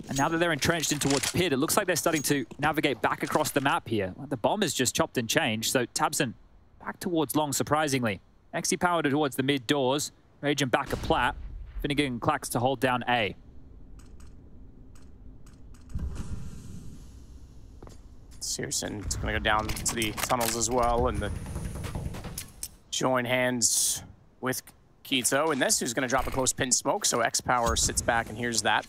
And now that they're entrenched in towards pit, it looks like they're starting to navigate back across the map here. The bomb is just chopped and changed, so tabseN back towards Long, surprisingly. xsepower towards the mid doors. Raijin back a plat. Finnegan and Clax to hold down A.
syrsoN is going to go down to the tunnels as well, and the join hands with Keto. And this who's going to drop a close pin smoke, so xsepower sits back and hears that.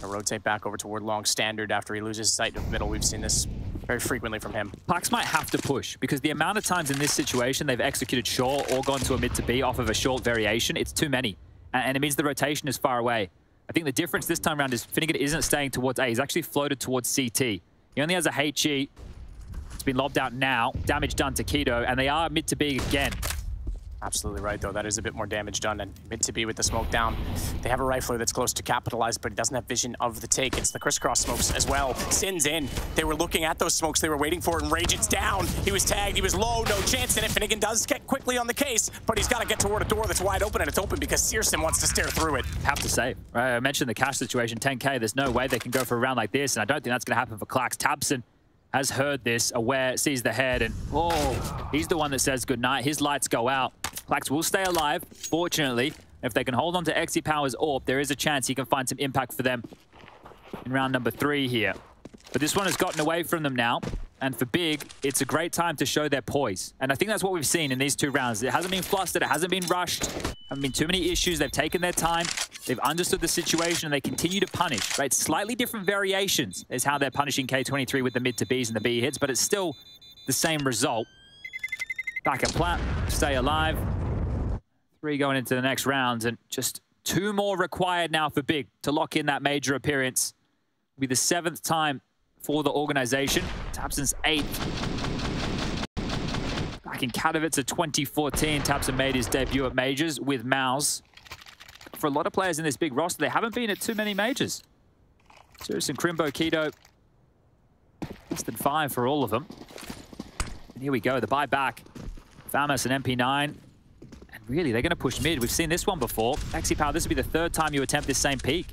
Gonna rotate back over toward Long standard after he loses sight of middle. We've seen this very frequently from him.
Clax might have to push because the amount of times in this situation they've executed short or gone to a mid to B off of a short variation, it's too many. And it means the rotation is far away. I think the difference this time around is Finnegan isn't staying towards A. He's actually floated towards CT. He only has a HE. It's been lobbed out now. Damage done to Keto, and they are mid to B again.
Absolutely right, though. That is a bit more damage done, and mid to B with the smoke down. They have a rifler that's close to capitalize, but he doesn't have vision of the take. It's the crisscross smokes as well. syrsoN's in. They were looking at those smokes. They were waiting for it, and Raijin's down. He was tagged. He was low. No chance in it. Finnegan does get quickly on the case, but he's got to get toward a door that's wide open, and it's open because syrsoN wants to stare through it.
Have to say, right? I mentioned the cash situation, 10K. There's no way they can go for a round like this, and I don't think that's going to happen for Clax. tabseN has heard this, aware, sees the head, and oh, he's the one that says goodnight. His lights go out. Clax will stay alive, fortunately. If they can hold on to xsepower's AWP, there is a chance he can find some impact for them in round number 3 here. But this one has gotten away from them now, and for Big, it's a great time to show their poise. And I think that's what we've seen in these 2 rounds. It hasn't been flustered, it hasn't been rushed, haven't been too many issues. They've taken their time, they've understood the situation, and they continue to punish, right? Slightly different variations is how they're punishing K23 with the mid to Bs and the B hits, but it's still the same result. Back at plat, stay alive. 3 going into the next round, and just 2 more required now for Big to lock in that major appearance. It'll be the 7th time for the organization. tabseN's 8th. Back in Katowice in 2014, tabseN made his debut at majors with Mouse. For a lot of players in this big roster, they haven't been at too many majors. syrsoN, Krimbo, Keto, less than 5 for all of them. And here we go, the buyback. Famous and MP9. And really, they're going to push mid. We've seen this one before. xsepower, this will be the 3rd time you attempt this same peak.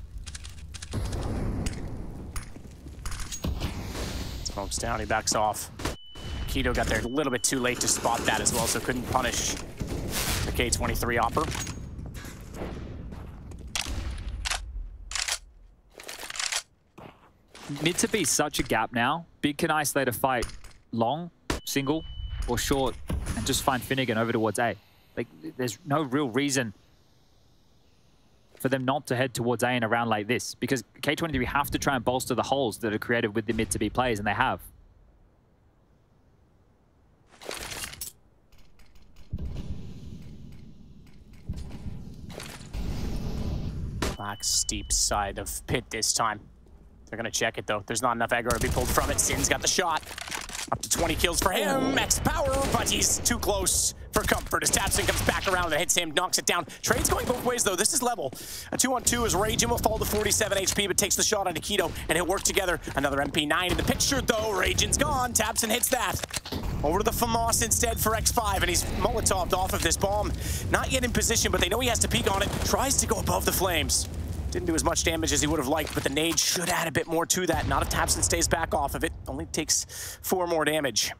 Smokes down, he backs off. Keto got there a little bit too late to spot that as well, so couldn't punish the K23 opper.
Mid to be such a gap now. Big can isolate a fight long, single, or short, and just find Finnegan over towards A. Like, there's no real reason for them not to head towards A in a round like this, because K23 have to try and bolster the holes that are created with the mid-to-B plays, and they have.
Black steep side of pit this time. They're gonna check it though. There's not enough aggro to be pulled from it. syrsoN's got the shot. Up to 20 kills for him. xsepower, but he's too close for comfort as tabseN comes back around and hits him, knocks it down. Trade's going both ways though. This is level. A 2-on-2 as Raijin will fall to 47 HP, but takes the shot onto Keto, and he'll work together. Another MP9 in the picture though. Raijin's gone. tabseN hits that. Over to the FAMAS instead for X5, and he's Molotoved off of this bomb. Not yet in position, but they know he has to peek on it. Tries to go above the flames. Didn't do as much damage as he would have liked, but the nade should add a bit more to that. Not if tabseN stays back off of it. Only takes 4 more damage.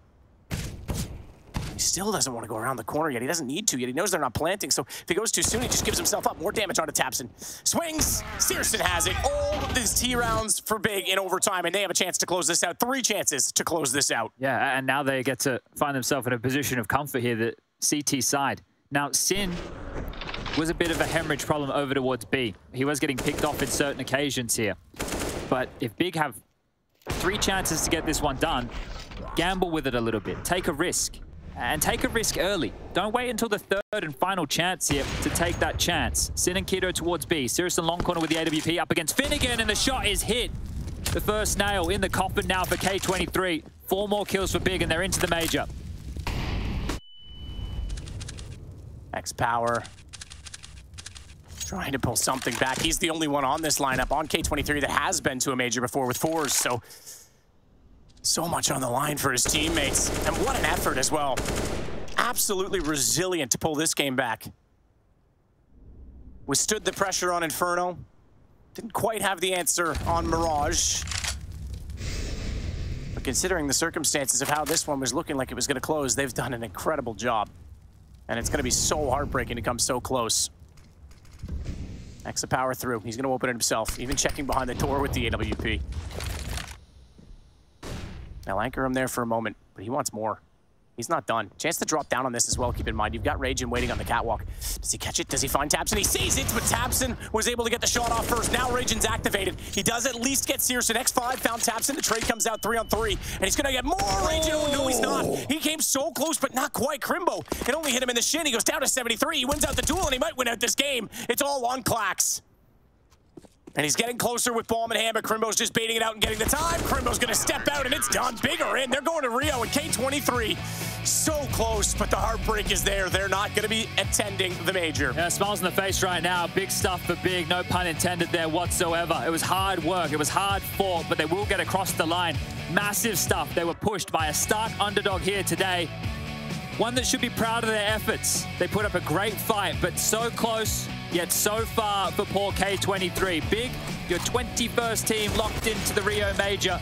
He still doesn't want to go around the corner yet. He doesn't need to yet. He knows they're not planting, so if he goes too soon, he just gives himself up. More damage onto tabseN. Swings. syrsoN has it. All of these T rounds for Big in overtime, and they have a chance to close this out. 3 chances to close this out.
Yeah, and now they get to find themselves in a position of comfort here, the CT side. Now, syrsoN was a bit of a hemorrhage problem over towards B. He was getting picked off in certain occasions here. But if Big have 3 chances to get this one done, gamble with it a little bit. Take a risk. And take a risk early. Don't wait until the 3rd and final chance here to take that chance. syrsoN and Keto towards B. syrsoN long corner with the AWP up against Finnegan, and the shot is hit. The first nail in the coffin now for K23. 4 more kills for Big, and they're into the major.
xsepower trying to pull something back. He's the only one on this lineup on K23 that has been to a major before with 4s, so much on the line for his teammates. And what an effort as well. Absolutely resilient to pull this game back. Withstood the pressure on Inferno. Didn't quite have the answer on Mirage. But considering the circumstances of how this one was looking like it was going to close, they've done an incredible job. And it's going to be so heartbreaking to come so close. xsepower through. He's going to open it himself, even checking behind the door with the AWP. I'll anchor him there for a moment, but he wants more. He's not done. Chance to drop down on this as well, keep in mind. You've got Raijin waiting on the catwalk. Does he catch it? Does he find tabseN? He sees it, but tabseN was able to get the shot off first. Now Raijin's activated. He does at least get syrsoN. X5 found tabseN. The trade comes out 3-on-3, and he's gonna get more. Raijin, oh no, he's not. He came so close, but not quite. Krimbo, it only hit him in the shin. He goes down to 73. He wins out the duel, and he might win out this game. It's all on Clax. And he's getting closer with bomb in hand, but Krimbo's just baiting it out and getting the time. Krimbo's gonna step out, and it's done. Bigger in. They're going to Rio, and K23 so close, but the heartbreak is there. They're not gonna be attending the major.
Yeah, smiles on the face right now. Big stuff for Big. No pun intended there whatsoever. It was hard work. It was hard fought, but they will get across the line. Massive stuff. They were pushed by a stark underdog here today. One that should be proud of their efforts. They put up a great fight, but so close, yet so far for poor K23. Big, your 21st team locked into the Rio Major.